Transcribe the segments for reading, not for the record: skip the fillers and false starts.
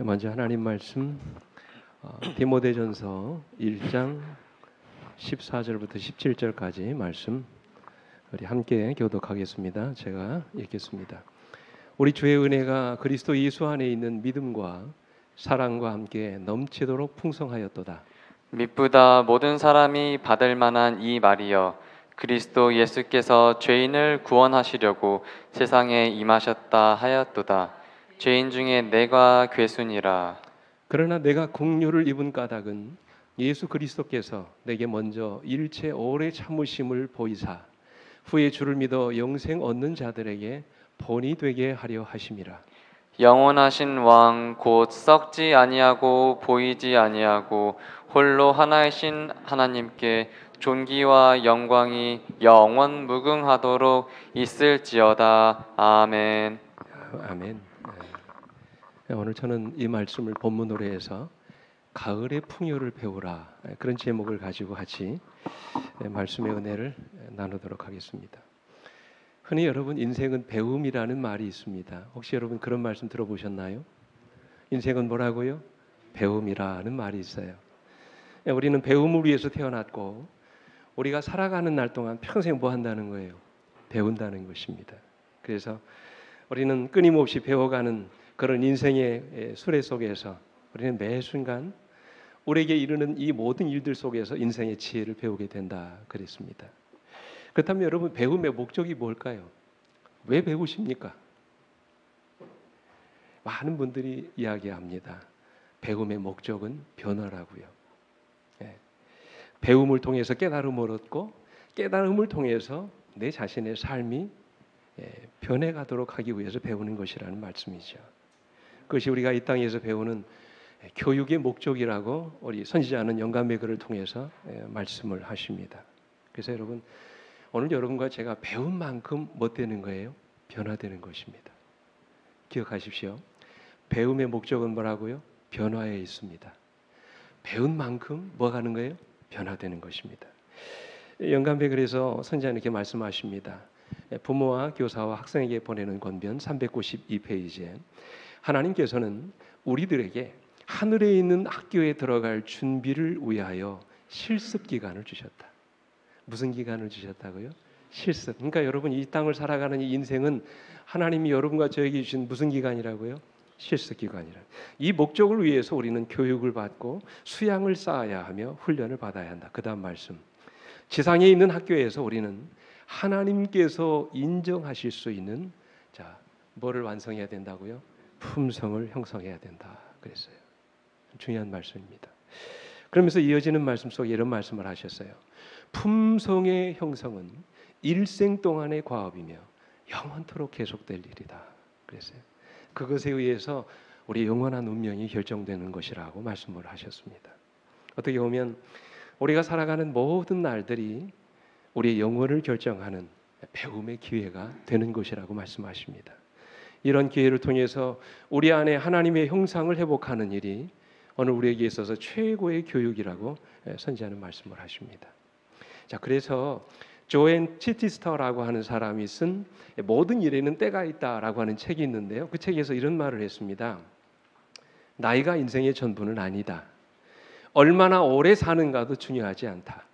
먼저 하나님 말씀 디모데전서 1장 14절부터 17절까지 말씀 우리 함께 교독하겠습니다. 제가 읽겠습니다. 우리 주의 은혜가 그리스도 예수 안에 있는 믿음과 사랑과 함께 넘치도록 풍성하였도다. 미쁘다 모든 사람이 받을 만한 이 말이여, 그리스도 예수께서 죄인을 구원하시려고 세상에 임하셨다 하였도다. 죄인 중에 내가 괴순이라. 그러나 내가 긍휼을 입은 까닭은 예수 그리스도께서 내게 먼저 일체 오래 참으심을 보이사 후에 주를 믿어 영생 얻는 자들에게 본이 되게 하려 하심이라. 영원하신 왕 곧 썩지 아니하고 보이지 아니하고 홀로 하나이신 하나님께 존귀와 영광이 영원 무궁하도록 있을지어다. 아멘. 아멘. 오늘 저는 이 말씀을 본문으로 해서 가을의 풍요를 배우라, 그런 제목을 가지고 같이 말씀의 은혜를 나누도록 하겠습니다. 흔히 여러분, 인생은 배움이라는 말이 있습니다. 혹시 여러분 그런 말씀 들어보셨나요? 인생은 뭐라고요? 배움이라는 말이 있어요. 우리는 배움을 위해서 태어났고 우리가 살아가는 날 동안 평생 뭐 한다는 거예요? 배운다는 것입니다. 그래서 우리는 끊임없이 배워가는 그런 인생의 수레 속에서 우리는 매 순간 우리에게 이르는 이 모든 일들 속에서 인생의 지혜를 배우게 된다 그랬습니다. 그렇다면 여러분, 배움의 목적이 뭘까요? 왜 배우십니까? 많은 분들이 이야기합니다. 배움의 목적은 변화라고요. 배움을 통해서 깨달음을 얻고 깨달음을 통해서 내 자신의 삶이 변해가도록 하기 위해서 배우는 것이라는 말씀이죠. 그것이 우리가 이 땅에서 배우는 교육의 목적이라고 우리 선지자는 영감의 글을 통해서 말씀을 하십니다. 그래서 여러분, 오늘 여러분과 제가 배운 만큼 뭐 되는 거예요? 변화되는 것입니다. 기억하십시오. 배움의 목적은 뭐라고요? 변화에 있습니다. 배운 만큼 뭐 하는 거예요? 변화되는 것입니다. 영감의 글에서 선지자는 이렇게 말씀하십니다. 부모와 교사와 학생에게 보내는 권변 392페이지에 하나님께서는 우리들에게 하늘에 있는 학교에 들어갈 준비를 위하여 실습 기간을 주셨다. 무슨 기간을 주셨다고요? 실습. 그러니까 여러분, 이 땅을 살아가는 이 인생은 하나님이 여러분과 저에게 주신 무슨 기간이라고요? 실습 기간이라. 이 목적을 위해서 우리는 교육을 받고 수양을 쌓아야 하며 훈련을 받아야 한다. 그 다음 말씀. 지상에 있는 학교에서 우리는 하나님께서 인정하실 수 있는 뭐를 완성해야 된다고요? 품성을 형성해야 된다 그랬어요. 중요한 말씀입니다. 그러면서 이어지는 말씀 속에 이런 말씀을 하셨어요. 품성의 형성은 일생 동안의 과업이며 영원토록 계속될 일이다 그랬어요. 그것에 의해서 우리 영원한 운명이 결정되는 것이라고 말씀을 하셨습니다. 어떻게 보면 우리가 살아가는 모든 날들이 우리의 영혼을 결정하는 배움의 기회가 되는 것이라고 말씀하십니다. 이런 기회를 통해서 우리 안에 하나님의 형상을 회복하는 일이 오늘 우리에게 있어서 최고의 교육이라고 선지자는 말씀을 하십니다. 자, 그래서 조앤 치티스터라고 하는 사람이 쓴 모든 일에는 때가 있다라고 하는 책이 있는데요. 그 책에서 이런 말을 했습니다. 나이가 인생의 전부는 아니다. 얼마나 오래 사는가도 중요하지 않다.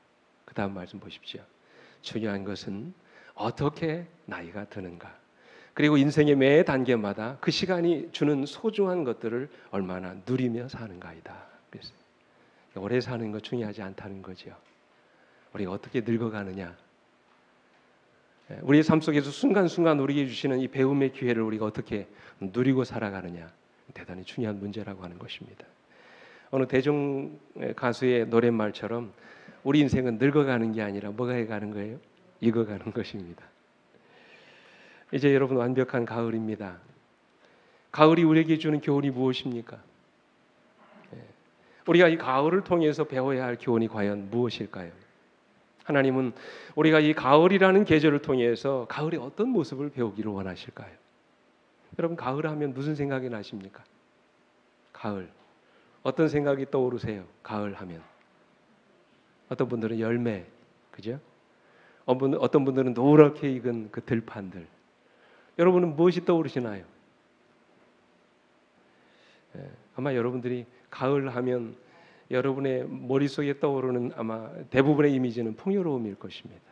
그 다음 말씀 보십시오. 중요한 것은 어떻게 나이가 드는가. 그리고 인생의 매 단계마다 그 시간이 주는 소중한 것들을 얼마나 누리며 사는가이다. 그랬어요. 오래 사는 거 중요하지 않다는 거죠. 우리가 어떻게 늙어가느냐, 우리의 삶 속에서 순간순간 우리에게 주시는 이 배움의 기회를 우리가 어떻게 누리고 살아가느냐, 대단히 중요한 문제라고 하는 것입니다. 어느 대중 가수의 노랫말처럼 우리 인생은 늙어가는 게 아니라 뭐가 해가는 거예요? 익어가는 것입니다. 이제 여러분, 완벽한 가을입니다. 가을이 우리에게 주는 교훈이 무엇입니까? 우리가 이 가을을 통해서 배워야 할 교훈이 과연 무엇일까요? 하나님은 우리가 이 가을이라는 계절을 통해서 가을의 어떤 모습을 배우기를 원하실까요? 여러분, 가을 하면 무슨 생각이 나십니까? 가을. 어떤 생각이 떠오르세요? 가을 하면. 어떤 분들은 열매, 그죠? 어떤 분들은 노랗게 익은 그 들판들. 여러분은 무엇이 떠오르시나요? 아마 여러분들이 가을 하면 여러분의 머릿속에 떠오르는 아마 대부분의 이미지는 풍요로움일 것입니다.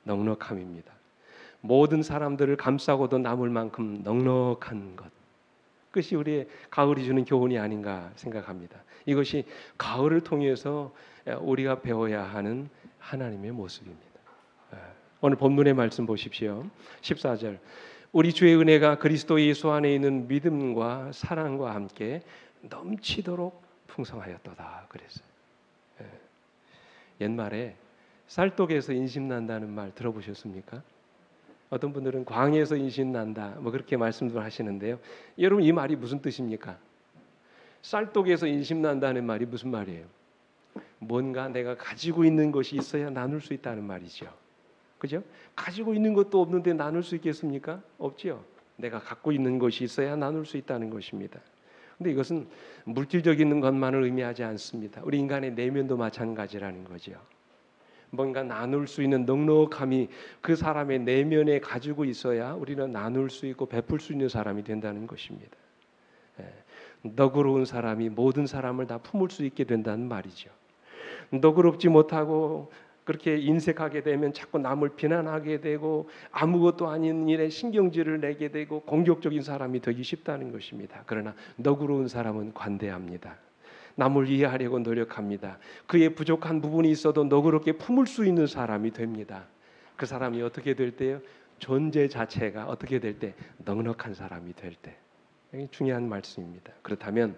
넉넉함입니다. 모든 사람들을 감싸고도 남을 만큼 넉넉한 것. 그것이 우리의 가을이 주는 교훈이 아닌가 생각합니다. 이것이 가을을 통해서 우리가 배워야 하는 하나님의 모습입니다. 오늘 본문의 말씀 보십시오. 14절. 우리 주의 은혜가 그리스도 예수 안에 있는 믿음과 사랑과 함께 넘치도록 풍성하였도다 그랬어요. 옛말에 쌀독에서 인심 난다는 말 들어보셨습니까? 어떤 분들은 광에서 인심 난다 뭐 그렇게 말씀도 하시는데요. 여러분 이 말이 무슨 뜻입니까? 쌀독에서 인심 난다는 말이 무슨 말이에요? 뭔가 내가 가지고 있는 것이 있어야 나눌 수 있다는 말이죠. 그죠? 가지고 있는 것도 없는데 나눌 수 있겠습니까? 없지요. 내가 갖고 있는 것이 있어야 나눌 수 있다는 것입니다. 근데 이것은 물질적인 것만을 의미하지 않습니다. 우리 인간의 내면도 마찬가지라는 거죠. 뭔가 나눌 수 있는 넉넉함이 그 사람의 내면에 가지고 있어야 우리는 나눌 수 있고 베풀 수 있는 사람이 된다는 것입니다. 너그러운 사람이 모든 사람을 다 품을 수 있게 된다는 말이죠. 너그럽지 못하고 그렇게 인색하게 되면 자꾸 남을 비난하게 되고 아무것도 아닌 일에 신경질을 내게 되고 공격적인 사람이 되기 쉽다는 것입니다. 그러나 너그러운 사람은 관대합니다. 남을 이해하려고 노력합니다. 그의 부족한 부분이 있어도 너그럽게 품을 수 있는 사람이 됩니다. 그 사람이 어떻게 될 때요? 존재 자체가 어떻게 될 때? 넉넉한 사람이 될 때. 이게 중요한 말씀입니다. 그렇다면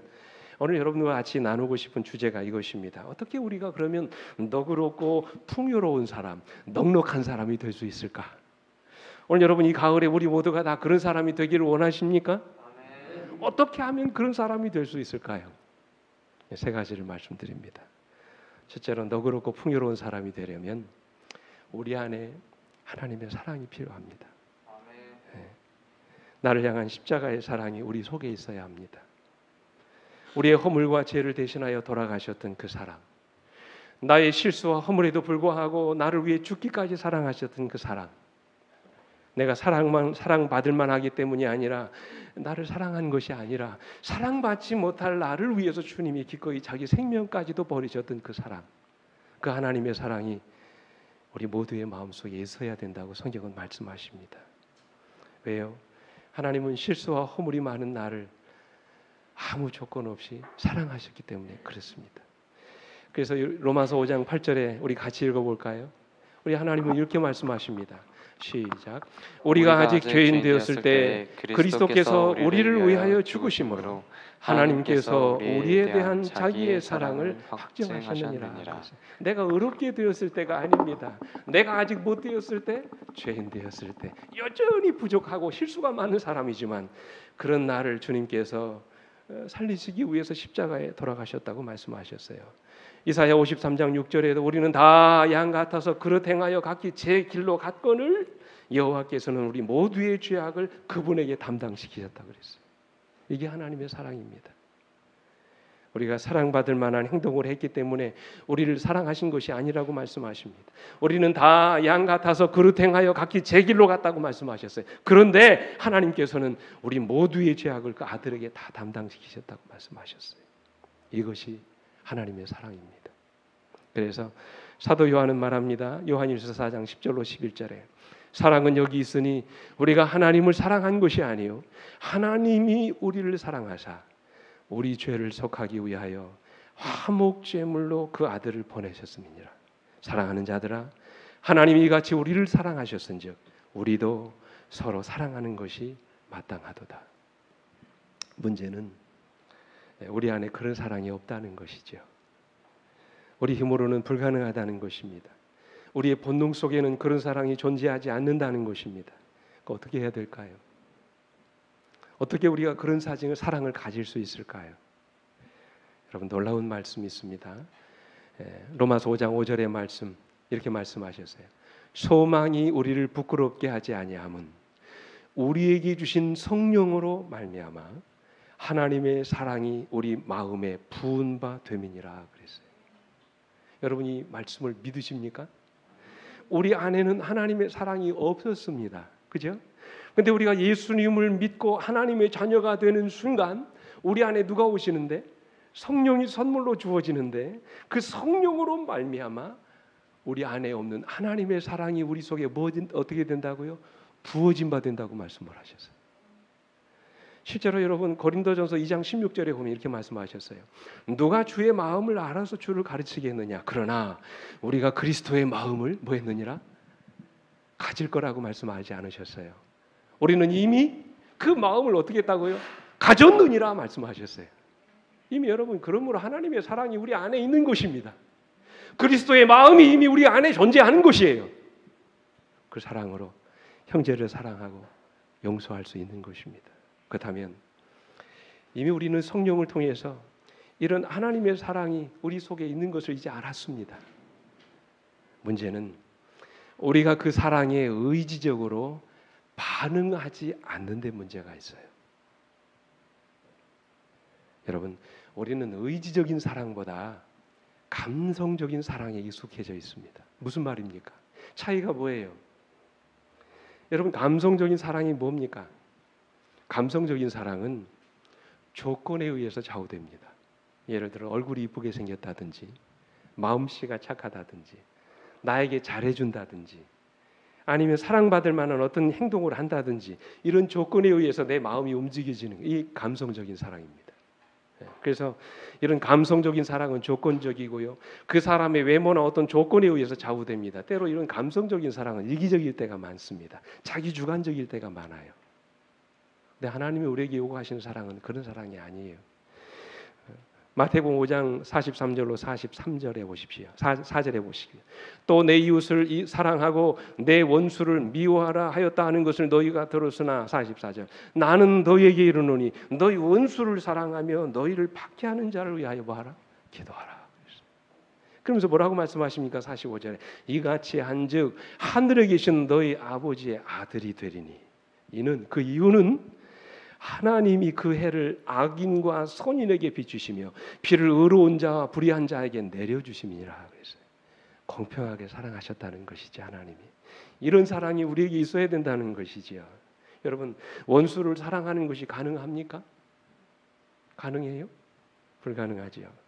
오늘 여러분과 같이 나누고 싶은 주제가 이것입니다. 어떻게 우리가 그러면 너그럽고 풍요로운 사람, 넉넉한 사람이 될 수 있을까? 오늘 여러분 이 가을에 우리 모두가 다 그런 사람이 되기를 원하십니까? 어떻게 하면 그런 사람이 될 수 있을까요? 세 가지를 말씀드립니다. 첫째로 너그럽고 풍요로운 사람이 되려면 우리 안에 하나님의 사랑이 필요합니다. 나를 향한 십자가의 사랑이 우리 속에 있어야 합니다. 우리의 허물과 죄를 대신하여 돌아가셨던 그 사랑, 나의 실수와 허물에도 불구하고 나를 위해 죽기까지 사랑하셨던 그 사랑, 내가 사랑받을 만하기 때문이 아니라 나를 사랑한 것이 아니라 사랑받지 못할 나를 위해서 주님이 기꺼이 자기 생명까지도 버리셨던 그 사랑, 그 하나님의 사랑이 우리 모두의 마음속에 있어야 된다고 성경은 말씀하십니다. 왜요? 하나님은 실수와 허물이 많은 나를 아무 조건 없이 사랑하셨기 때문에 그렇습니다. 그래서 로마서 5장 8절에 우리 같이 읽어볼까요? 우리 하나님은 이렇게 말씀하십니다. 시작. 우리가 아직 죄인 되었을 때 그리스도께서 우리를 위하여 죽으심으로 하나님께서 우리에 대한 자기의 사랑을 확증하셨느니라. 내가 의롭게 되었을 때가 아닙니다. 내가 아직 못 되었을 때, 죄인 되었을 때 여전히 부족하고 실수가 많은 사람이지만 그런 나를 주님께서 살리시기 위해서 십자가에 돌아가셨다고 말씀하셨어요. 이사야 53장 6절에도 우리는 다 양 같아서 그릇 행하여 각기 제 길로 갔거늘 여호와께서는 우리 모두의 죄악을 그분에게 담당시키셨다고 그랬어요. 이게 하나님의 사랑입니다. 우리가 사랑받을 만한 행동을 했기 때문에 우리를 사랑하신 것이 아니라고 말씀하십니다. 우리는 다 양 같아서 그릇 행하여 각기 제 길로 갔다고 말씀하셨어요. 그런데 하나님께서는 우리 모두의 죄악을 그 아들에게 다 담당시키셨다고 말씀하셨어요. 이것이 하나님의 사랑입니다. 그래서 사도 요한은 말합니다. 요한일서 4장 10절로 11절에 사랑은 여기 있으니 우리가 하나님을 사랑한 것이 아니요 하나님이 우리를 사랑하사 우리 죄를 속하기 위하여 화목제물로 그 아들을 보내셨음이니라. 사랑하는 자들아 하나님이 이같이 우리를 사랑하셨은즉 우리도 서로 사랑하는 것이 마땅하도다. 문제는 우리 안에 그런 사랑이 없다는 것이죠. 우리 힘으로는 불가능하다는 것입니다. 우리의 본능 속에는 그런 사랑이 존재하지 않는다는 것입니다. 어떻게 해야 될까요? 어떻게 우리가 그런 사랑을 가질 수 있을까요? 여러분 놀라운 말씀이 있습니다. 로마서 5장 5절의 말씀 이렇게 말씀하셨어요. 소망이 우리를 부끄럽게 하지 아니함은 우리에게 주신 성령으로 말미암아 하나님의 사랑이 우리 마음에 부은 바 됨이니라 그랬어요. 여러분 이 말씀을 믿으십니까? 우리 안에는 하나님의 사랑이 없었습니다. 그죠? 근데 우리가 예수님을 믿고 하나님의 자녀가 되는 순간 우리 안에 누가 오시는데? 성령이 선물로 주어지는데 그 성령으로 말미암아 우리 안에 없는 하나님의 사랑이 우리 속에 어떻게 된다고요? 부어진 바 된다고 말씀을 하셨어요. 실제로 여러분 고린도전서 2장 16절에 보면 이렇게 말씀하셨어요. 누가 주의 마음을 알아서 주를 가르치겠느냐? 그러나 우리가 그리스도의 마음을 뭐 했느니라? 가질 거라고 말씀하지 않으셨어요. 우리는 이미 그 마음을 어떻게 했다고요? 가졌느니라 말씀하셨어요. 이미 여러분 그러므로 하나님의 사랑이 우리 안에 있는 것입니다. 그리스도의 마음이 이미 우리 안에 존재하는 것이에요. 그 사랑으로 형제를 사랑하고 용서할 수 있는 것입니다. 그렇다면 이미 우리는 성령을 통해서 이런 하나님의 사랑이 우리 속에 있는 것을 이제 알았습니다. 문제는 우리가 그 사랑에 의지적으로 반응하지 않는 데 문제가 있어요. 여러분, 우리는 의지적인 사랑보다 감성적인 사랑에 익숙해져 있습니다. 무슨 말입니까? 차이가 뭐예요? 여러분, 감성적인 사랑이 뭡니까? 감성적인 사랑은 조건에 의해서 좌우됩니다. 예를 들어 얼굴이 이쁘게 생겼다든지 마음씨가 착하다든지 나에게 잘해준다든지 아니면 사랑받을 만한 어떤 행동을 한다든지 이런 조건에 의해서 내 마음이 움직여지는 이 감성적인 사랑입니다. 그래서 이런 감성적인 사랑은 조건적이고요. 그 사람의 외모나 어떤 조건에 의해서 좌우됩니다. 때로 이런 감성적인 사랑은 이기적일 때가 많습니다. 자기 주관적일 때가 많아요. 근데 하나님이 우리에게 요구하시는 사랑은 그런 사랑이 아니에요. 마태복음 5장 43절로 43절에 보십시오. 4절에 보시기요. 또 내 이웃을 사랑하고 내 원수를 미워하라 하였다 하는 것을 너희가 들었으나 44절. 나는 너희에게 이르노니 너희 원수를 사랑하며 너희를 박해하는 자를 위하여 뭐하라? 기도하라. 그러면서 뭐라고 말씀하십니까? 45절에 이같이 한즉 하늘에 계신 너희 아버지의 아들이 되리니 이는 그 이유는 하나님이 그 해를 악인과 선인에게 비추시며 비를 의로운 자와 불의한 자에게 내려주심이니라 그랬어요. 공평하게 사랑하셨다는 것이지 하나님이. 이런 사랑이 우리에게 있어야 된다는 것이지요. 여러분 원수를 사랑하는 것이 가능합니까? 가능해요? 불가능하지요.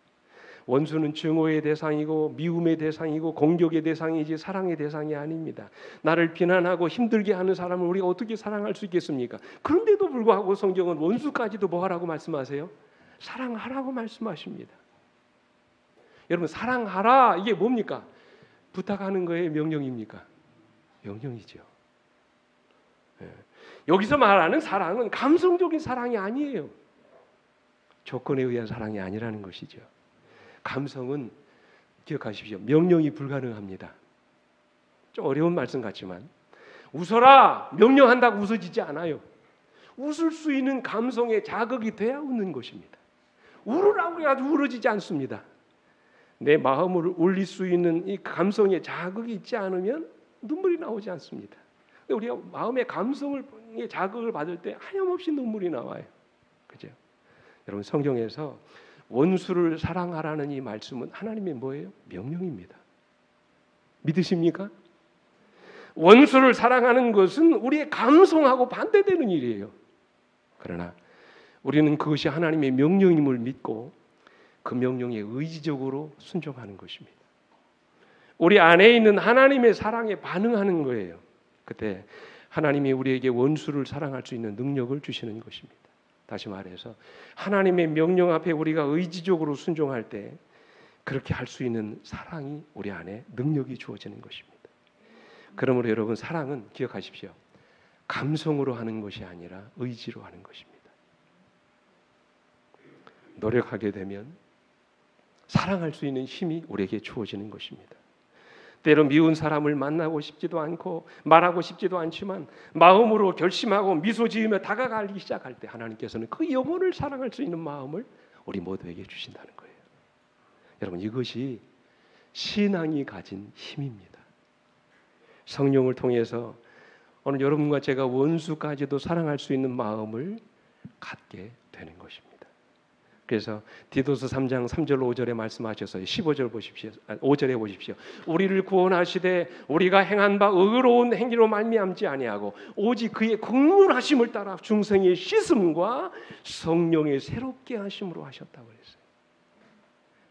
원수는 증오의 대상이고 미움의 대상이고 공격의 대상이지 사랑의 대상이 아닙니다. 나를 비난하고 힘들게 하는 사람을 우리가 어떻게 사랑할 수 있겠습니까? 그런데도 불구하고 성경은 원수까지도 뭐 하라고 말씀하세요? 사랑하라고 말씀하십니다. 여러분 사랑하라 이게 뭡니까? 부탁하는 거예요? 명령입니까? 명령이죠. 여기서 말하는 사랑은 감성적인 사랑이 아니에요. 조건에 의한 사랑이 아니라는 것이죠. 감성은 기억하십시오. 명령이 불가능합니다. 좀 어려운 말씀 같지만 웃어라 명령한다고 웃어지지 않아요. 웃을 수 있는 감성의 자극이 돼야 웃는 것입니다. 울으라고 해가지고 울어지지 않습니다. 내 마음을 울릴 수 있는 이 감성의 자극이 있지 않으면 눈물이 나오지 않습니다. 우리가 마음의 감성의 자극을 받을 때 하염없이 눈물이 나와요. 그죠? 여러분 성경에서 원수를 사랑하라는 이 말씀은 하나님의 뭐예요? 명령입니다. 믿으십니까? 원수를 사랑하는 것은 우리의 감성하고 반대되는 일이에요. 그러나 우리는 그것이 하나님의 명령임을 믿고 그 명령에 의지적으로 순종하는 것입니다. 우리 안에 있는 하나님의 사랑에 반응하는 거예요. 그때 하나님이 우리에게 원수를 사랑할 수 있는 능력을 주시는 것입니다. 다시 말해서 하나님의 명령 앞에 우리가 의지적으로 순종할 때 그렇게 할 수 있는 사랑이 우리 안에 능력이 주어지는 것입니다. 그러므로 여러분 사랑은 기억하십시오. 감성으로 하는 것이 아니라 의지로 하는 것입니다. 노력하게 되면 사랑할 수 있는 힘이 우리에게 주어지는 것입니다. 때로 미운 사람을 만나고 싶지도 않고 말하고 싶지도 않지만 마음으로 결심하고 미소 지으며 다가가기 시작할 때 하나님께서는 그 영혼을 사랑할 수 있는 마음을 우리 모두에게 주신다는 거예요. 여러분 이것이 신앙이 가진 힘입니다. 성령을 통해서 오늘 여러분과 제가 원수까지도 사랑할 수 있는 마음을 갖게 되는 것입니다. 그래서 디도서 3장 3절 5절에 말씀하셨어요. 15절 보십시오. 5절에 보십시오. 우리를 구원하시되 우리가 행한 바 의로운 행위로 말미암지 아니하고 오직 그의 긍휼하심을 따라 중생의 씻음과 성령의 새롭게 하심으로 하셨다고 그랬어요.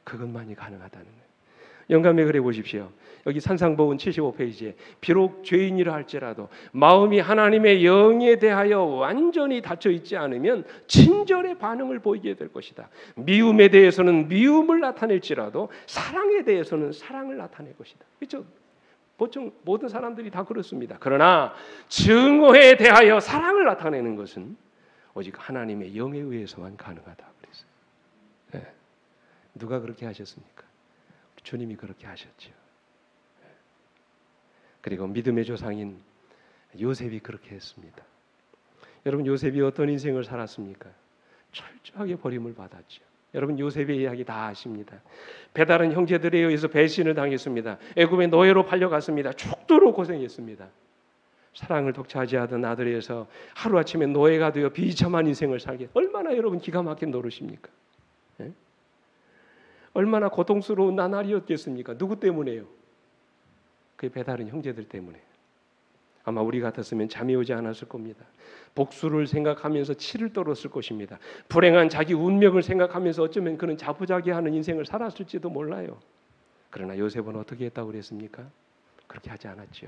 그것만이 가능하다는 거예요. 영감에 그래 보십시오. 여기 산상보훈 75페이지에 비록 죄인이라 할지라도 마음이 하나님의 영에 대하여 완전히 닫혀 있지 않으면 친절의 반응을 보이게 될 것이다. 미움에 대해서는 미움을 나타낼지라도 사랑에 대해서는 사랑을 나타낼 것이다. 그렇죠? 보통 모든 사람들이 다 그렇습니다. 그러나 증오에 대하여 사랑을 나타내는 것은 오직 하나님의 영에 의해서만 가능하다 그랬어요. 네. 누가 그렇게 하셨습니까? 주님이 그렇게 하셨죠. 그리고 믿음의 조상인 요셉이 그렇게 했습니다. 여러분 요셉이 어떤 인생을 살았습니까? 철저하게 버림을 받았죠. 여러분 요셉의 이야기 다 아십니다. 배다른 형제들에 의해서 배신을 당했습니다. 애굽의 노예로 팔려갔습니다. 죽도록 고생했습니다. 사랑을 독차지 하던 아들에서 하루아침에 노예가 되어 비참한 인생을 살게 얼마나 여러분 기가 막힌 노릇입니까? 예? 얼마나 고통스러운 나날이었겠습니까? 누구 때문에요? 그 배다른 형제들 때문에. 아마 우리 같았으면 잠이 오지 않았을 겁니다. 복수를 생각하면서 치를 떨었을 것입니다. 불행한 자기 운명을 생각하면서 어쩌면 그는 자포자기하는 인생을 살았을지도 몰라요. 그러나 요셉은 어떻게 했다고 그랬습니까? 그렇게 하지 않았죠.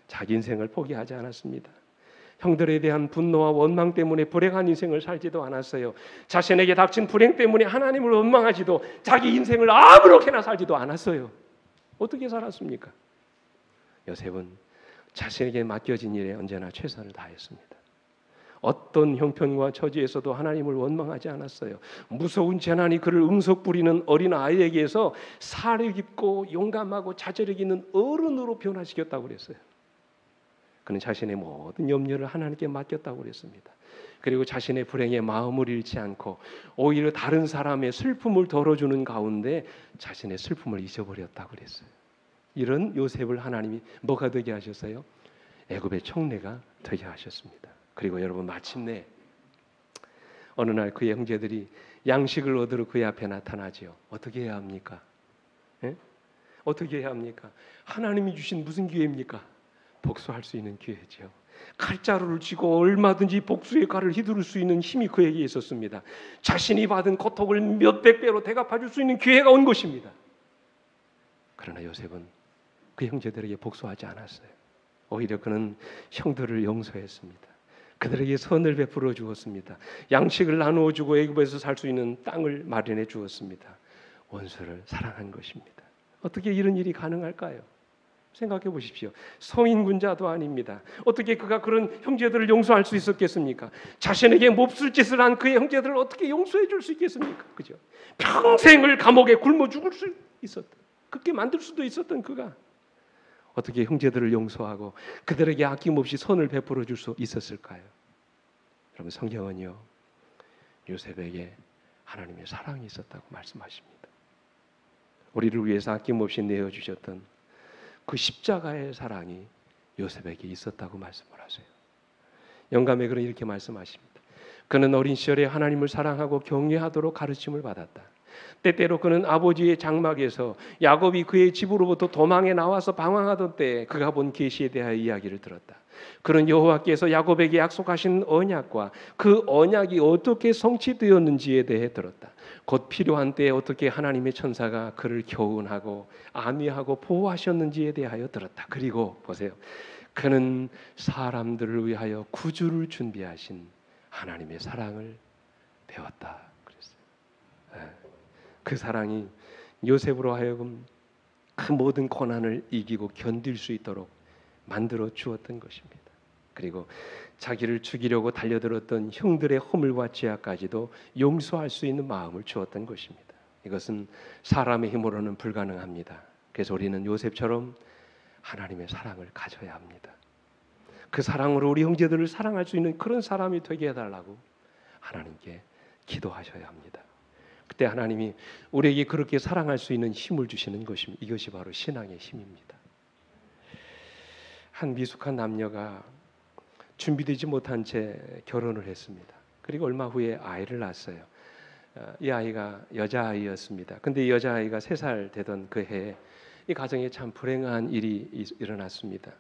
자기 인생을 포기하지 않았습니다. 형들에 대한 분노와 원망 때문에 불행한 인생을 살지도 않았어요. 자신에게 닥친 불행 때문에 하나님을 원망하지도 자기 인생을 아무렇게나 살지도 않았어요. 어떻게 살았습니까? 요셉은 자신에게 맡겨진 일에 언제나 최선을 다했습니다. 어떤 형편과 처지에서도 하나님을 원망하지 않았어요. 무서운 재난이 그를 응석 부리는 어린 아이에게서 사려 깊고 용감하고 자제력 있는 어른으로 변화시켰다고 그랬어요. 그는 자신의 모든 염려를 하나님께 맡겼다고 그랬습니다. 그리고 자신의 불행에 마음을 잃지 않고 오히려 다른 사람의 슬픔을 덜어주는 가운데 자신의 슬픔을 잊어버렸다고 그랬어요. 이런 요셉을 하나님이 뭐가 되게 하셨어요? 애굽의 총리가 되게 하셨습니다. 그리고 여러분 마침내 어느 날 그의 형제들이 양식을 얻으러 그의 앞에 나타나지요. 어떻게 해야 합니까? 예? 어떻게 해야 합니까? 하나님이 주신 무슨 기회입니까? 복수할 수 있는 기회죠. 칼자루를 쥐고 얼마든지 복수의 칼을 휘두를 수 있는 힘이 그에게 있었습니다. 자신이 받은 고통을 몇백 배로 대갚아줄 수 있는 기회가 온 것입니다. 그러나 요셉은 그 형제들에게 복수하지 않았어요. 오히려 그는 형들을 용서했습니다. 그들에게 선을 베풀어 주었습니다. 양식을 나누어 주고 애굽에서 살 수 있는 땅을 마련해 주었습니다. 원수를 사랑한 것입니다. 어떻게 이런 일이 가능할까요? 생각해 보십시오. 성인군자도 아닙니다. 어떻게 그가 그런 형제들을 용서할 수 있었겠습니까? 자신에게 몹쓸 짓을 한 그의 형제들을 어떻게 용서해 줄 수 있겠습니까? 그죠? 평생을 감옥에 굶어 죽을 수 있었던, 그렇게 만들 수도 있었던 그가 어떻게 형제들을 용서하고 그들에게 아낌없이 선을 베풀어 줄 수 있었을까요? 여러분 성경은요, 요셉에게 하나님의 사랑이 있었다고 말씀하십니다. 우리를 위해서 아낌없이 내어주셨던 그 십자가의 사랑이 요셉에게 있었다고 말씀을 하세요. 영감의 글은 이렇게 말씀하십니다. 그는 어린 시절에 하나님을 사랑하고 경외하도록 가르침을 받았다. 때때로 그는 아버지의 장막에서 야곱이 그의 집으로부터 도망해 나와서 방황하던 때에 그가 본 계시에 대하여 이야기를 들었다. 그는 여호와께서 야곱에게 약속하신 언약과 그 언약이 어떻게 성취되었는지에 대해 들었다. 곧 필요한 때에 어떻게 하나님의 천사가 그를 교훈하고 안위하고 보호하셨는지에 대하여 들었다. 그리고 보세요. 그는 사람들을 위하여 구주를 준비하신 하나님의 사랑을 배웠다. 그랬어요. 그 사랑이 요셉으로 하여금 그 모든 고난을 이기고 견딜 수 있도록 만들어 주었던 것입니다. 그리고 자기를 죽이려고 달려들었던 형들의 허물과 죄악까지도 용서할 수 있는 마음을 주었던 것입니다. 이것은 사람의 힘으로는 불가능합니다. 그래서 우리는 요셉처럼 하나님의 사랑을 가져야 합니다. 그 사랑으로 우리 형제들을 사랑할 수 있는 그런 사람이 되게 해달라고 하나님께 기도하셔야 합니다. 그때 하나님이 우리에게 그렇게 사랑할 수 있는 힘을 주시는 것입니다. 이것이 바로 신앙의 힘입니다. 한 미숙한 남녀가 준비되지 못한 채 결혼을 했습니다. 그리고 얼마 후에 아이를 낳았어요. 이 아이가 여자아이였습니다. 근데 이 여자아이가 3살 되던 그 해에 이 가정에 참 불행한 일이 일어났습니다.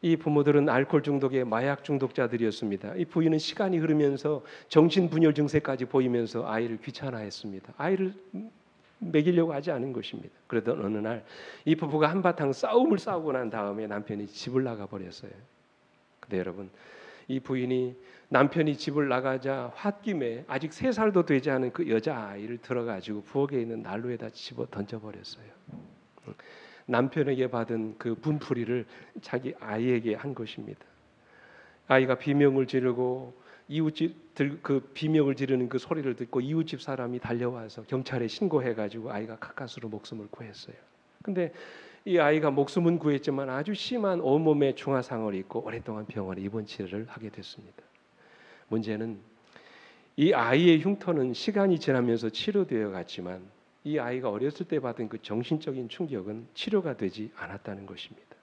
이 부모들은 알코올 중독의 마약 중독자들이었습니다. 이 부인은 시간이 흐르면서 정신분열 증세까지 보이면서 아이를 귀찮아했습니다. 아이를 먹이려고 하지 않은 것입니다. 그러던 어느 날 이 부부가 한바탕 싸움을 싸우고 난 다음에 남편이 집을 나가 버렸어요. 근데 여러분, 이 부인이 남편이 집을 나가자 홧김에 아직 3살도 되지 않은 그 여자아이를 들어가지고 부엌에 있는 난로에다 집어 던져버렸어요. 남편에게 받은 그 분풀이를 자기 아이에게 한 것입니다. 아이가 비명을 지르고 이웃집 그 비명을 지르는 그 소리를 듣고 이웃집 사람이 달려와서 경찰에 신고해가지고 아이가 가까스로 목숨을 구했어요. 근데 이 아이가 목숨은 구했지만 아주 심한 온몸에 중화상을 입고 오랫동안 병원에 입원 치료를 하게 됐습니다. 문제는 이 아이의 흉터는 시간이 지나면서 치료되어 갔지만 이 아이가 어렸을 때 받은 그 정신적인 충격은 치료가 되지 않았다는 것입니다.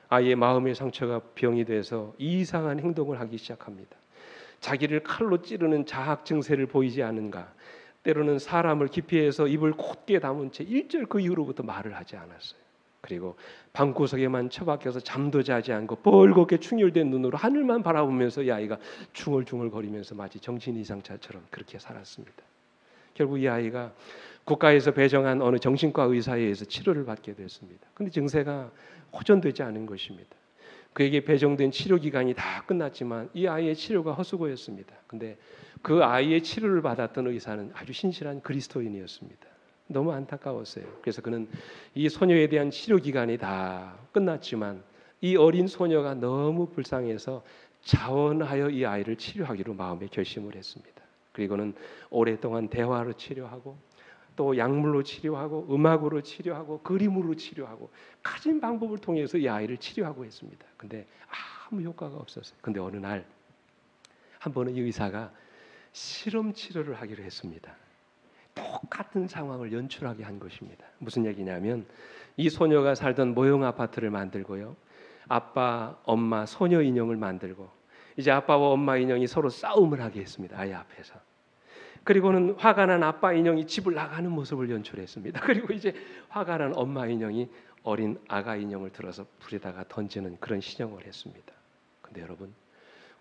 아이의 마음의 상처가 병이 돼서 이상한 행동을 하기 시작합니다. 자기를 칼로 찌르는 자학 증세를 보이지 않은가, 때로는 사람을 기피해서 입을 곧게 다문 채 일절 그 이후로부터 말을 하지 않았어요. 그리고 방구석에만 처박혀서 잠도 자지 않고 벌겋게 충혈된 눈으로 하늘만 바라보면서 이 아이가 중얼중얼거리면서 마치 정신 이상자처럼 그렇게 살았습니다. 결국 이 아이가 국가에서 배정한 어느 정신과 의사에 의해서 치료를 받게 됐습니다. 그런데 증세가 호전되지 않은 것입니다. 그에게 배정된 치료 기간이 다 끝났지만 이 아이의 치료가 헛수고였습니다. 근데 그 아이의 치료를 받았던 의사는 아주 신실한 그리스도인이었습니다. 너무 안타까웠어요. 그래서 그는 이 소녀에 대한 치료 기간이 다 끝났지만 이 어린 소녀가 너무 불쌍해서 자원하여 이 아이를 치료하기로 마음에 결심을 했습니다. 그리고는 오랫동안 대화로 치료하고 또 약물로 치료하고 음악으로 치료하고 그림으로 치료하고 가진 방법을 통해서 이 아이를 치료하고 했습니다. 근데 아무 효과가 없었어요. 근데 어느 날 한 번은 이 의사가 실험 치료를 하기로 했습니다. 똑같은 상황을 연출하게 한 것입니다. 무슨 얘기냐면 이 소녀가 살던 모형 아파트를 만들고요. 아빠, 엄마, 소녀 인형을 만들고 이제 아빠와 엄마 인형이 서로 싸움을 하게 했습니다. 아이 앞에서. 그리고는 화가 난 아빠 인형이 집을 나가는 모습을 연출했습니다. 그리고 이제 화가 난 엄마 인형이 어린 아가 인형을 들어서 불에다가 던지는 그런 신용을 했습니다. 근데 여러분,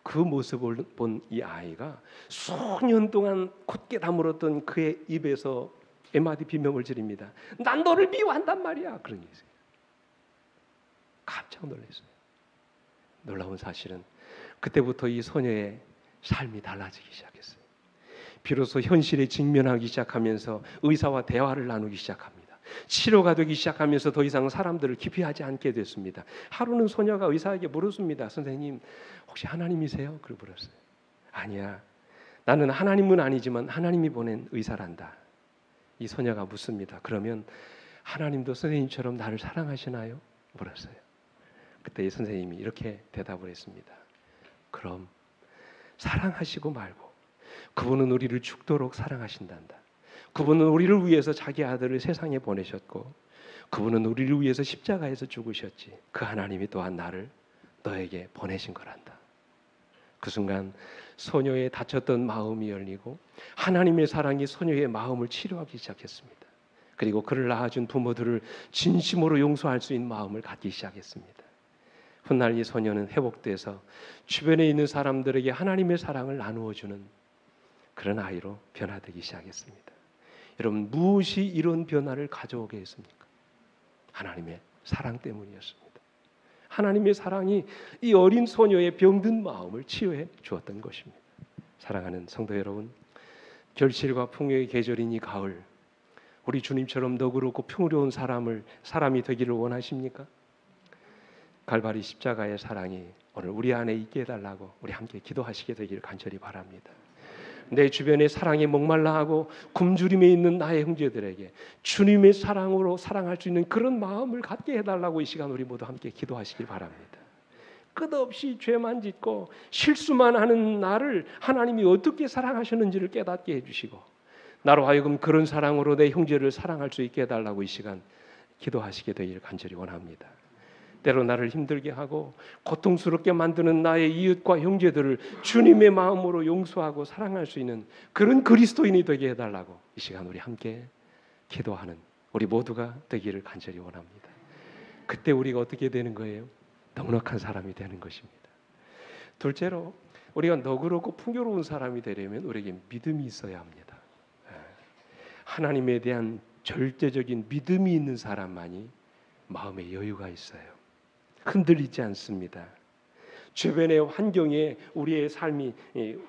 그 모습을 본 이 아이가 수년 동안 굳게 다물었던 그의 입에서 에마디 비명을 지릅니다. 난 너를 미워한단 말이야. 그런 게 있어요. 깜짝 놀랐어요. 놀라운 사실은 그때부터 이 소녀의 삶이 달라지기 시작했어요. 비로소 현실에 직면하기 시작하면서 의사와 대화를 나누기 시작합니다. 치료가 되기 시작하면서 더 이상 사람들을 기피하지 않게 됐습니다. 하루는 소녀가 의사에게 물었습니다. 선생님, 혹시 하나님이세요? 그러고 물었어요. 아니야. 나는 하나님은 아니지만 하나님이 보낸 의사란다. 이 소녀가 묻습니다. 그러면 하나님도 선생님처럼 나를 사랑하시나요? 물었어요. 그때 이 선생님이 이렇게 대답을 했습니다. 그럼 사랑하시고 말고 그분은 우리를 죽도록 사랑하신단다. 그분은 우리를 위해서 자기 아들을 세상에 보내셨고 그분은 우리를 위해서 십자가에서 죽으셨지. 그 하나님이 또한 나를 너에게 보내신 거란다. 그 순간 소녀의 다쳤던 마음이 열리고 하나님의 사랑이 소녀의 마음을 치료하기 시작했습니다. 그리고 그를 낳아준 부모들을 진심으로 용서할 수 있는 마음을 갖기 시작했습니다. 훗날 이 소녀는 회복돼서 주변에 있는 사람들에게 하나님의 사랑을 나누어주는 그런 아이로 변화되기 시작했습니다. 여러분, 무엇이 이런 변화를 가져오게 했습니까? 하나님의 사랑 때문이었습니다. 하나님의 사랑이 이 어린 소녀의 병든 마음을 치유해 주었던 것입니다. 사랑하는 성도 여러분, 결실과 풍요의 계절인 이 가을, 우리 주님처럼 너그럽고 풍요로운 사람이 되기를 원하십니까? 갈바리 십자가의 사랑이 오늘 우리 안에 있게 해달라고 우리 함께 기도하시게 되기를 간절히 바랍니다. 내 주변에 사랑에 목말라하고 굶주림에 있는 나의 형제들에게 주님의 사랑으로 사랑할 수 있는 그런 마음을 갖게 해달라고 이 시간 우리 모두 함께 기도하시길 바랍니다. 끝없이 죄만 짓고 실수만 하는 나를 하나님이 어떻게 사랑하셨는지를 깨닫게 해주시고 나로 하여금 그런 사랑으로 내 형제를 사랑할 수 있게 해달라고 이 시간 기도하시게 되기를 간절히 원합니다. 때로 나를 힘들게 하고 고통스럽게 만드는 나의 이웃과 형제들을 주님의 마음으로 용서하고 사랑할 수 있는 그런 그리스도인이 되게 해달라고 이 시간 우리 함께 기도하는 우리 모두가 되기를 간절히 원합니다. 그때 우리가 어떻게 되는 거예요? 넉넉한 사람이 되는 것입니다. 둘째로 우리가 너그럽고 풍요로운 사람이 되려면 우리에게 믿음이 있어야 합니다. 하나님에 대한 절대적인 믿음이 있는 사람만이 마음에 여유가 있어요. 흔들리지 않습니다. 주변의 환경에 우리의 삶이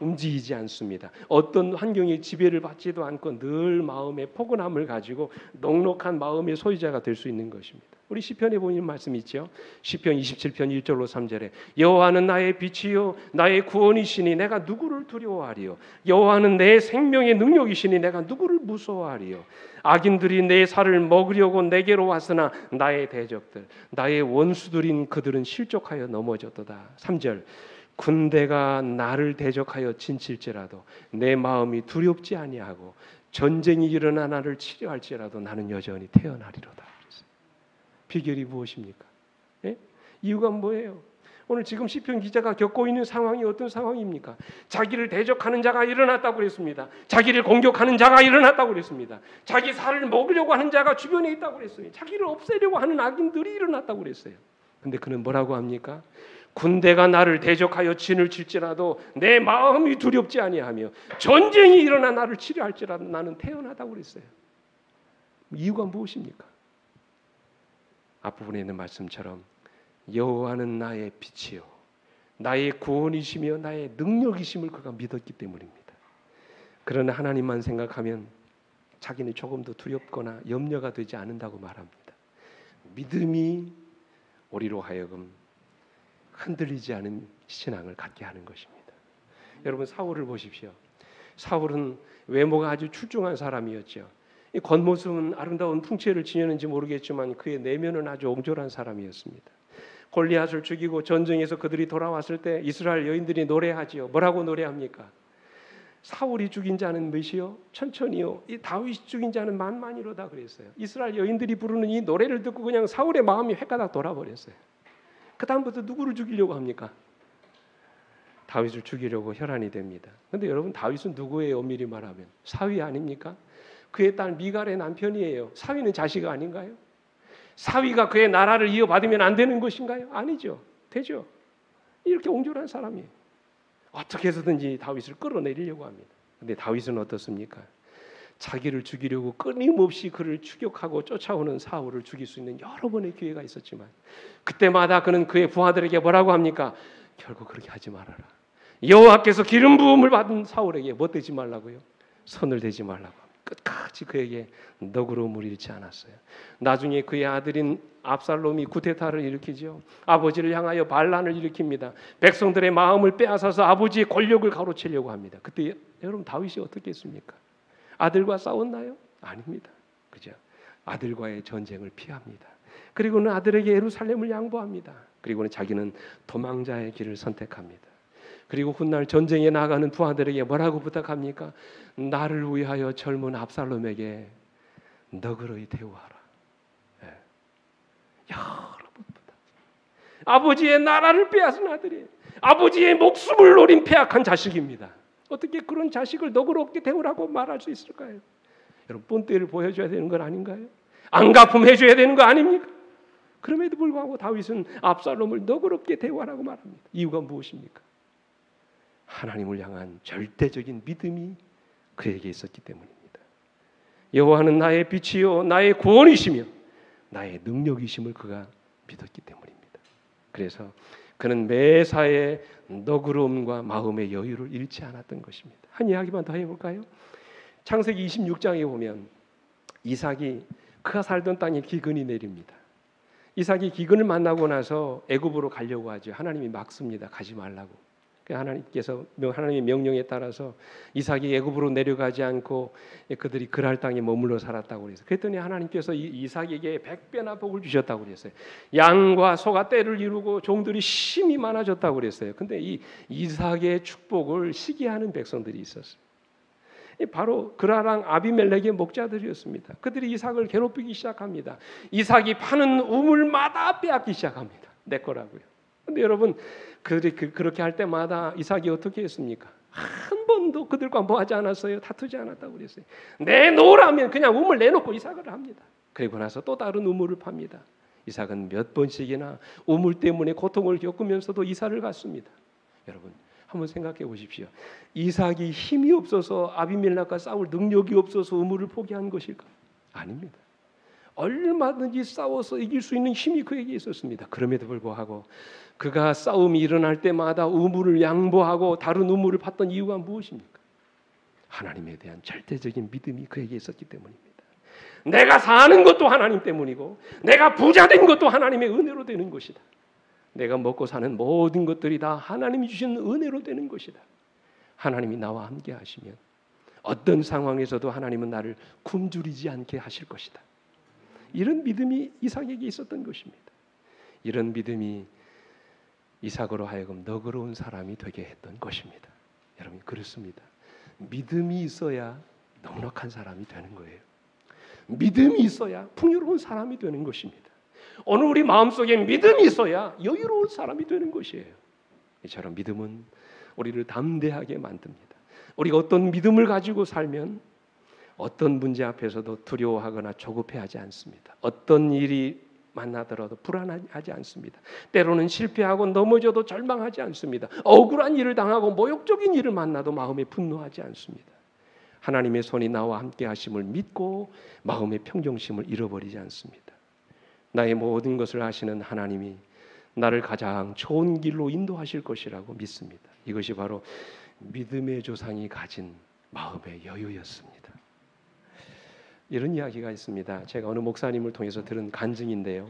움직이지 않습니다. 어떤 환경의 지배를 받지도 않고 늘 마음의 포근함을 가지고 넉넉한 마음의 소유자가 될 수 있는 것입니다. 우리 시편에 보면 말씀이 있죠. 시편 27편 1절로 3절에 여호와는 나의 빛이요 나의 구원이시니 내가 누구를 두려워하리요. 여호와는 내 생명의 능력이시니 내가 누구를 무서워하리요. 악인들이 내 살을 먹으려고 내게로 왔으나 나의 대적들 나의 원수들인 그들은 실족하여 넘어졌도다. 3절 군대가 나를 대적하여 진칠지라도 내 마음이 두렵지 아니하고 전쟁이 일어나 나를 치료할지라도 나는 여전히 태어나리로다. 비결이 무엇입니까? 예? 이유가 뭐예요? 오늘 지금 시편 기자가 겪고 있는 상황이 어떤 상황입니까? 자기를 대적하는 자가 일어났다고 그랬습니다. 자기를 공격하는 자가 일어났다고 그랬습니다. 자기 살을 먹으려고 하는 자가 주변에 있다고 그랬어요. 자기를 없애려고 하는 악인들이 일어났다고 그랬어요. 근데 그는 뭐라고 합니까? 군대가 나를 대적하여 진을 칠지라도 내 마음이 두렵지 아니하며 전쟁이 일어나 나를 치료할지라도 나는 태어나다고 그랬어요. 이유가 무엇입니까? 앞부분에 있는 말씀처럼 여호와는 나의 빛이요 나의 구원이시며 나의 능력이심을 그가 믿었기 때문입니다. 그러나 하나님만 생각하면 자기는 조금 더 두렵거나 염려가 되지 않는다고 말합니다. 믿음이 우리로 하여금 흔들리지 않은 신앙을 갖게 하는 것입니다. 여러분 사울을 보십시오. 사울은 외모가 아주 출중한 사람이었죠. 이 겉모습은 아름다운 풍채를 지녔는지 모르겠지만 그의 내면은 아주 옹졸한 사람이었습니다. 골리앗을 죽이고 전쟁에서 그들이 돌아왔을 때 이스라엘 여인들이 노래하지요. 뭐라고 노래합니까? 사울이 죽인 자는 몇이요? 천천히요. 이 다윗이 죽인 자는 만만이로다 그랬어요. 이스라엘 여인들이 부르는 이 노래를 듣고 그냥 사울의 마음이 획가닥 돌아버렸어요. 그 다음부터 누구를 죽이려고 합니까? 다윗을 죽이려고 혈안이 됩니다. 그런데 여러분 다윗은 누구예요? 엄밀히 말하면 사위 아닙니까? 그의 딸 미갈의 남편이에요. 사위는 자식 아닌가요? 사위가 그의 나라를 이어받으면 안 되는 것인가요? 아니죠. 되죠. 이렇게 옹졸한 사람이에요. 어떻게 해서든지 다윗을 끌어내리려고 합니다. 그런데 다윗은 어떻습니까? 자기를 죽이려고 끊임없이 그를 추격하고 쫓아오는 사울을 죽일 수 있는 여러 번의 기회가 있었지만 그때마다 그는 그의 부하들에게 뭐라고 합니까? 결국 그렇게 하지 말아라. 여호와께서 기름 부음을 받은 사울에게 뭐 대지 말라고요? 손을 대지 말라고. 끝까지 그에게 너그러움을 잃지 않았어요. 나중에 그의 아들인 압살롬이 쿠데타를 일으키죠. 아버지를 향하여 반란을 일으킵니다. 백성들의 마음을 빼앗아서 아버지의 권력을 가로채려고 합니다. 그때 여러분 다윗이 어떻게 했습니까? 아들과 싸웠나요? 아닙니다. 그죠? 아들과의 전쟁을 피합니다. 그리고는 아들에게 예루살렘을 양보합니다. 그리고는 자기는 도망자의 길을 선택합니다. 그리고 훗날 전쟁에 나가는 부하들에게 뭐라고 부탁합니까? 나를 위하여 젊은 압살롬에게 너그러이 대우하라. 네. 여러분 부탁. 아버지의 나라를 빼앗은 아들이 아버지의 목숨을 노린 패악한 자식입니다. 어떻게 그런 자식을 너그럽게 대우라고 말할 수 있을까요? 여러분 본때를 보여줘야 되는 건 아닌가요? 안갚음해줘야 되는 거 아닙니까? 그럼에도 불구하고 다윗은 압살롬을 너그럽게 대우하라고 말합니다. 이유가 무엇입니까? 하나님을 향한 절대적인 믿음이 그에게 있었기 때문입니다. 여호와는 나의 빛이요 나의 구원이시며 나의 능력이심을 그가 믿었기 때문입니다. 그래서 그는 매사에 너그러움과 마음의 여유를 잃지 않았던 것입니다. 한 이야기만 더 해볼까요? 창세기 26장에 보면 이삭이 그가 살던 땅에 기근이 내립니다. 이삭이 기근을 만나고 나서 애굽으로 가려고 하죠. 하나님이 막습니다. 가지 말라고. 하나님의 명령에 따라서 이삭이 애굽으로 내려가지 않고 그들이 그랄 땅에 머물러 살았다고 그랬어요. 그랬더니 하나님께서 이삭에게 100배나 복을 주셨다고 그랬어요. 양과 소가 떼를 이루고 종들이 심이 많아졌다고 그랬어요. 근데 이 이삭의 축복을 시기하는 백성들이 있었어요. 바로 그라랑 아비멜렉의 목자들이었습니다. 그들이 이삭을 괴롭히기 시작합니다. 이삭이 파는 우물마다 빼앗기 시작합니다. 내 거라고요. 근데 여러분 그렇게 할 때마다 이삭이 어떻게 했습니까? 한 번도 그들과 뭐 하지 않았어요. 다투지 않았다고 그랬어요. 내놓으라면 그냥 우물 내놓고 이삭을 합니다. 그리고 나서 또 다른 우물을 팝니다. 이삭은 몇 번씩이나 우물 때문에 고통을 겪으면서도 이삭을 갔습니다. 여러분 한번 생각해 보십시오. 이삭이 힘이 없어서 아비멜렉과 싸울 능력이 없어서 우물을 포기한 것일까? 아닙니다. 얼마든지 싸워서 이길 수 있는 힘이 그에게 있었습니다. 그럼에도 불구하고 그가 싸움이 일어날 때마다 우물을 양보하고 다른 우물을 팠던 이유가 무엇입니까? 하나님에 대한 절대적인 믿음이 그에게 있었기 때문입니다. 내가 사는 것도 하나님 때문이고 내가 부자 된 것도 하나님의 은혜로 되는 것이다. 내가 먹고 사는 모든 것들이 다 하나님이 주신 은혜로 되는 것이다. 하나님이 나와 함께 하시면 어떤 상황에서도 하나님은 나를 굶주리지 않게 하실 것이다. 이런 믿음이 이삭에게 있었던 것입니다. 이런 믿음이 이삭으로 하여금 너그러운 사람이 되게 했던 것입니다. 여러분 그렇습니다. 믿음이 있어야 넉넉한 사람이 되는 거예요. 믿음이 있어야 풍요로운 사람이 되는 것입니다. 오늘 우리 마음속에 믿음이 있어야 여유로운 사람이 되는 것이에요. 이처럼 믿음은 우리를 담대하게 만듭니다. 우리가 어떤 믿음을 가지고 살면 어떤 문제 앞에서도 두려워하거나 조급해하지 않습니다. 어떤 일이 만나더라도 불안하지 않습니다. 때로는 실패하고 넘어져도 절망하지 않습니다. 억울한 일을 당하고 모욕적인 일을 만나도 마음에 분노하지 않습니다. 하나님의 손이 나와 함께 하심을 믿고 마음의 평정심을 잃어버리지 않습니다. 나의 모든 것을 아시는 하나님이 나를 가장 좋은 길로 인도하실 것이라고 믿습니다. 이것이 바로 믿음의 조상이 가진 마음의 여유였습니다. 이런 이야기가 있습니다. 제가 어느 목사님을 통해서 들은 간증인데요.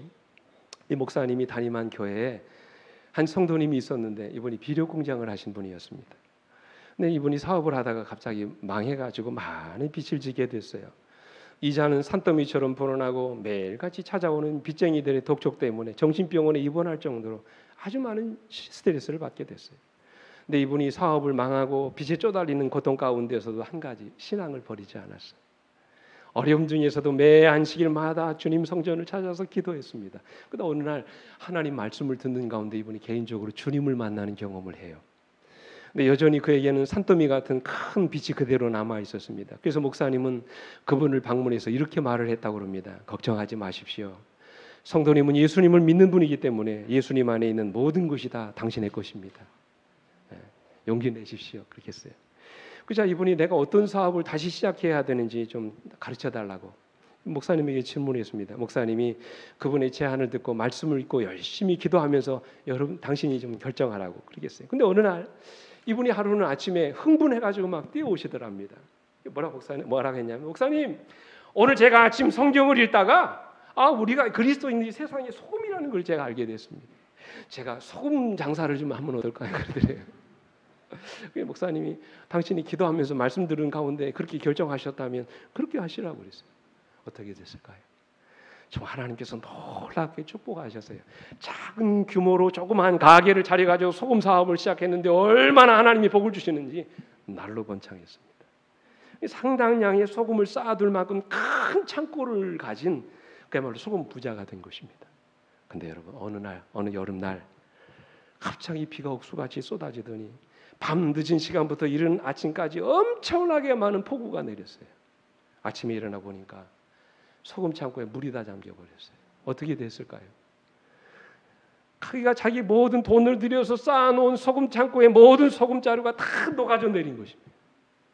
이 목사님이 담임한 교회에 한 성도님이 있었는데 이분이 비료 공장을 하신 분이었습니다. 근데 이분이 사업을 하다가 갑자기 망해가지고 많은 빚을 지게 됐어요. 이자는 산더미처럼 불어나고 매일같이 찾아오는 빚쟁이들의 독촉 때문에 정신병원에 입원할 정도로 아주 많은 스트레스를 받게 됐어요. 근데 이분이 사업을 망하고 빚에 쪼달리는 고통 가운데서도 한 가지 신앙을 버리지 않았어요. 어려움 중에서도 매 안식일마다 주님 성전을 찾아서 기도했습니다. 그러다 어느 날 하나님 말씀을 듣는 가운데 이분이 개인적으로 주님을 만나는 경험을 해요. 근데 여전히 그에게는 산더미 같은 큰 빚이 그대로 남아 있었습니다. 그래서 목사님은 그분을 방문해서 이렇게 말을 했다고 합니다. 걱정하지 마십시오. 성도님은 예수님을 믿는 분이기 때문에 예수님 안에 있는 모든 것이 다 당신의 것입니다. 용기 내십시오. 그렇게 했어요. 그자 이분이 내가 어떤 사업을 다시 시작해야 되는지 좀 가르쳐 달라고 목사님에게 질문했습니다. 목사님이 그분의 제안을 듣고 말씀을 읽고 열심히 기도하면서 여러분 당신이 좀 결정하라고 그러겠어요. 근데 어느 날 이분이 하루는 아침에 흥분해가지고 막 뛰어오시더랍니다. 뭐라고 했냐면 목사님 오늘 제가 아침 성경을 읽다가 우리가 그리스도인이 세상의 소금이라는 걸 제가 알게 됐습니다. 제가 소금 장사를 좀 하면 어떨까요? 그러더래요. 목사님이 당신이 기도하면서 말씀 들은 가운데 그렇게 결정하셨다면 그렇게 하시라고 그랬어요. 어떻게 됐을까요? 정말 하나님께서 놀랍게 축복하셨어요. 작은 규모로 조그만 가게를 차려가지고 소금 사업을 시작했는데 얼마나 하나님이 복을 주시는지 날로 번창했습니다. 상당량의 소금을 쌓아둘 만큼 큰 창고를 가진 그야말로 소금 부자가 된 것입니다. 근데 여러분 어느 여름날 갑자기 비가 옥수같이 쏟아지더니 밤 늦은 시간부터 이른 아침까지 엄청나게 많은 폭우가 내렸어요. 아침에 일어나 보니까 소금 창고에 물이 다 잠겨버렸어요. 어떻게 됐을까요? 그가 자기 모든 돈을 들여서 쌓아놓은 소금 창고에 모든 소금 자루가 다 녹아져 내린 것입니다.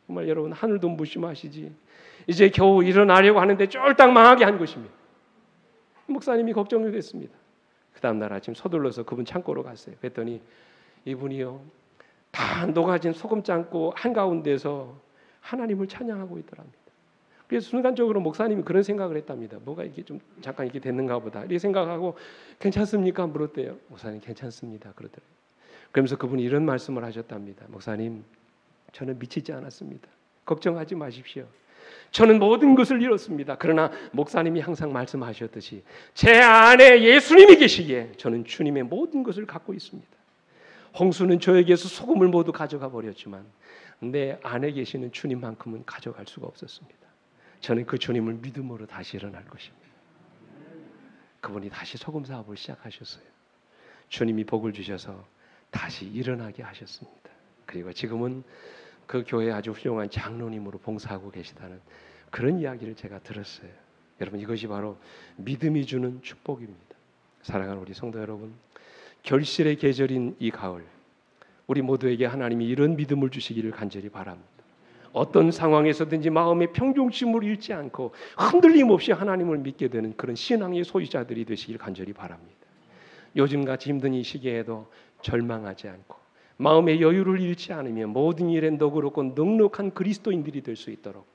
정말 여러분 하늘도 무심하시지. 이제 겨우 일어나려고 하는데 쫄딱 망하게 한 것입니다. 목사님이 걱정이 됐습니다. 그 다음날 아침 서둘러서 그분 창고로 갔어요. 그랬더니 이분이요 다 녹아진 소금 창고 한가운데서 하나님을 찬양하고 있더랍니다. 그래서 순간적으로 목사님이 그런 생각을 했답니다. 뭐가 이게 좀 잠깐 이렇게 됐는가 보다 이렇게 생각하고 괜찮습니까? 물었대요. 목사님 괜찮습니다. 그러더래요. 그러면서 그분이 이런 말씀을 하셨답니다. 목사님 저는 미치지 않았습니다. 걱정하지 마십시오. 저는 모든 것을 잃었습니다. 그러나 목사님이 항상 말씀하셨듯이 제 안에 예수님이 계시기에 저는 주님의 모든 것을 갖고 있습니다. 홍수는 저에게서 소금을 모두 가져가 버렸지만 내 안에 계시는 주님만큼은 가져갈 수가 없었습니다. 저는 그 주님을 믿음으로 다시 일어날 것입니다. 그분이 다시 소금 사업을 시작하셨어요. 주님이 복을 주셔서 다시 일어나게 하셨습니다. 그리고 지금은 그 교회에 아주 훌륭한 장로님으로 봉사하고 계시다는 그런 이야기를 제가 들었어요. 여러분, 이것이 바로 믿음이 주는 축복입니다. 사랑하는 우리 성도 여러분, 결실의 계절인 이 가을, 우리 모두에게 하나님이 이런 믿음을 주시기를 간절히 바랍니다. 어떤 상황에서든지 마음의 평정심을 잃지 않고 흔들림 없이 하나님을 믿게 되는 그런 신앙의 소유자들이 되시길 간절히 바랍니다. 요즘같이 힘든 이 시기에도 절망하지 않고 마음의 여유를 잃지 않으며 모든 일에 너그럽고 넉넉한 그리스도인들이 될 수 있도록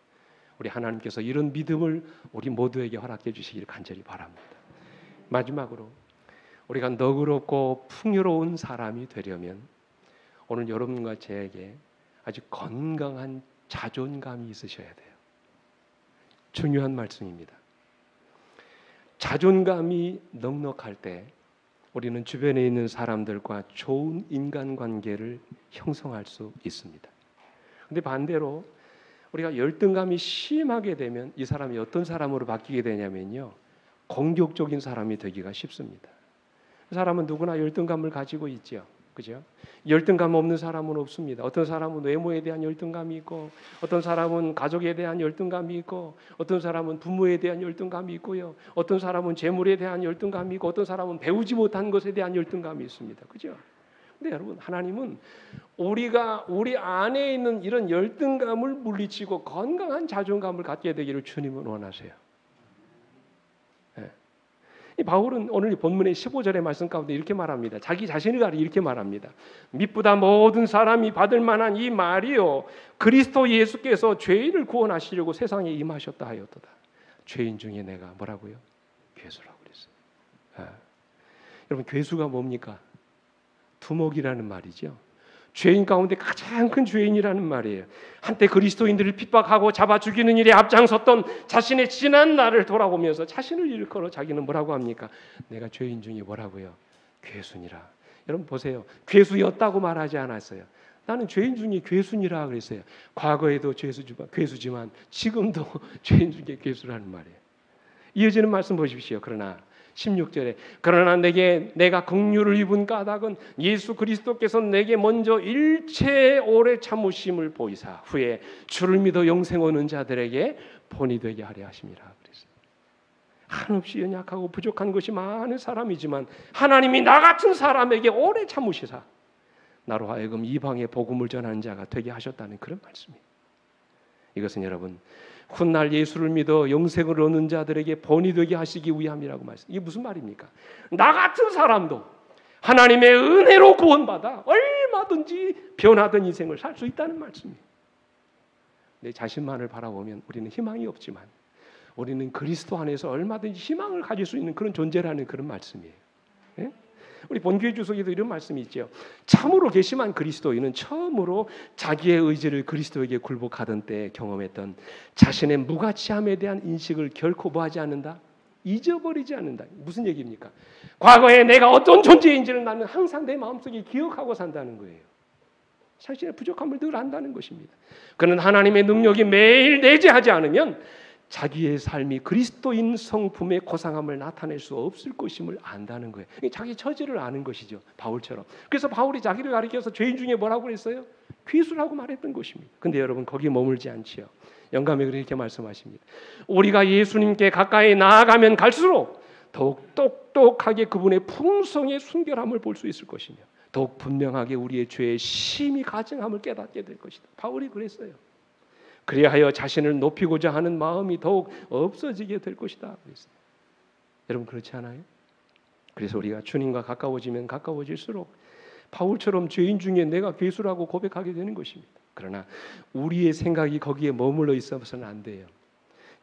우리 하나님께서 이런 믿음을 우리 모두에게 허락해 주시길 간절히 바랍니다. 마지막으로 우리가 너그럽고 풍요로운 사람이 되려면 오늘 여러분과 저에게 아주 건강한 자존감이 있으셔야 돼요. 중요한 말씀입니다. 자존감이 넉넉할 때 우리는 주변에 있는 사람들과 좋은 인간관계를 형성할 수 있습니다. 그런데 반대로 우리가 열등감이 심하게 되면 이 사람이 어떤 사람으로 바뀌게 되냐면요, 공격적인 사람이 되기가 쉽습니다. 사람은 누구나 열등감을 가지고 있죠. 그죠? 열등감 없는 사람은 없습니다. 어떤 사람은 외모에 대한 열등감이 있고, 어떤 사람은 가족에 대한 열등감이 있고, 어떤 사람은 부모에 대한 열등감이 있고요. 어떤 사람은 재물에 대한 열등감이 있고, 어떤 사람은 배우지 못한 것에 대한 열등감이 있습니다. 그죠? 근데 여러분, 하나님은 우리가 우리 안에 있는 이런 열등감을 물리치고 건강한 자존감을 갖게 되기를 주님은 원하세요. 이 바울은 오늘 본문의 15절의 말씀 가운데 이렇게 말합니다. 자기 자신을 가리켜 이렇게 말합니다. 밑보다 모든 사람이 받을 만한 이 말이요, 그리스도 예수께서 죄인을 구원하시려고 세상에 임하셨다 하였도다. 죄인 중에 내가 뭐라고요? 괴수라고 그랬어요. 여러분, 괴수가 뭡니까? 두목이라는 말이죠. 죄인 가운데 가장 큰 죄인이라는 말이에요. 한때 그리스도인들을 핍박하고 잡아 죽이는 일에 앞장섰던 자신의 지난 날을 돌아보면서 자신을 일컬어 자기는 뭐라고 합니까? 내가 죄인 중에 뭐라고요? 괴순이라. 여러분 보세요. 괴수였다고 말하지 않았어요. 나는 죄인 중에 괴순이라 그랬어요. 과거에도 괴수지만 지금도 죄인 중에 괴수라는 말이에요. 이어지는 말씀 보십시오. 그러나 16절에 그러나 내가 긍휼을 입은 까닭은 예수 그리스도께서 내게 먼저 일체의 오래 참으심을 보이사 후에 주를 믿어 영생 얻는 자들에게 본이 되게 하려 하심이라 그랬어요. 한없이 연약하고 부족한 것이 많은 사람이지만 하나님이 나 같은 사람에게 오래 참으시사 나로 하여금 이방의 복음을 전하는 자가 되게 하셨다는 그런 말씀이에요. 이것은 여러분, 훗날 예수를 믿어 영생을 얻는 자들에게 본이 되게 하시기 위함이라고 말씀. 이게 무슨 말입니까? 나 같은 사람도 하나님의 은혜로 구원받아 얼마든지 변화된 인생을 살 수 있다는 말씀이에요. 내 자신만을 바라보면 우리는 희망이 없지만 우리는 그리스도 안에서 얼마든지 희망을 가질 수 있는 그런 존재라는 그런 말씀이에요. 예? 우리 본교회 주석에도 이런 말씀이 있죠. 참으로 괘씸한 그리스도인은 처음으로 자기의 의지를 그리스도에게 굴복하던 때 경험했던 자신의 무가치함에 대한 인식을 결코 뭐하지 않는다? 잊어버리지 않는다. 무슨 얘기입니까? 과거에 내가 어떤 존재인지를 나는 항상 내 마음속에 기억하고 산다는 거예요. 자신의 부족함을 늘 안다는 것입니다. 그는 하나님의 능력이 매일 내재하지 않으면 자기의 삶이 그리스도인 성품의 고상함을 나타낼 수 없을 것임을 안다는 거예요. 자기 처지를 아는 것이죠. 바울처럼. 그래서 바울이 자기를 가리켜서 죄인 중에 뭐라고 그랬어요? 괴수라고 말했던 것입니다. 근데 여러분 거기에 머물지 않지요. 영감이 그렇게 말씀하십니다. 우리가 예수님께 가까이 나아가면 갈수록 더욱 똑똑하게 그분의 풍성의 순결함을 볼 수 있을 것이며 더욱 분명하게 우리의 죄의 심히 가증함을 깨닫게 될 것이다. 바울이 그랬어요. 그리하여 자신을 높이고자 하는 마음이 더욱 없어지게 될 것이다. 그랬어요. 여러분 그렇지 않아요? 그래서 우리가 주님과 가까워지면 가까워질수록 바울처럼 죄인 중에 내가 괴수라고 고백하게 되는 것입니다. 그러나 우리의 생각이 거기에 머물러 있어서는 안 돼요.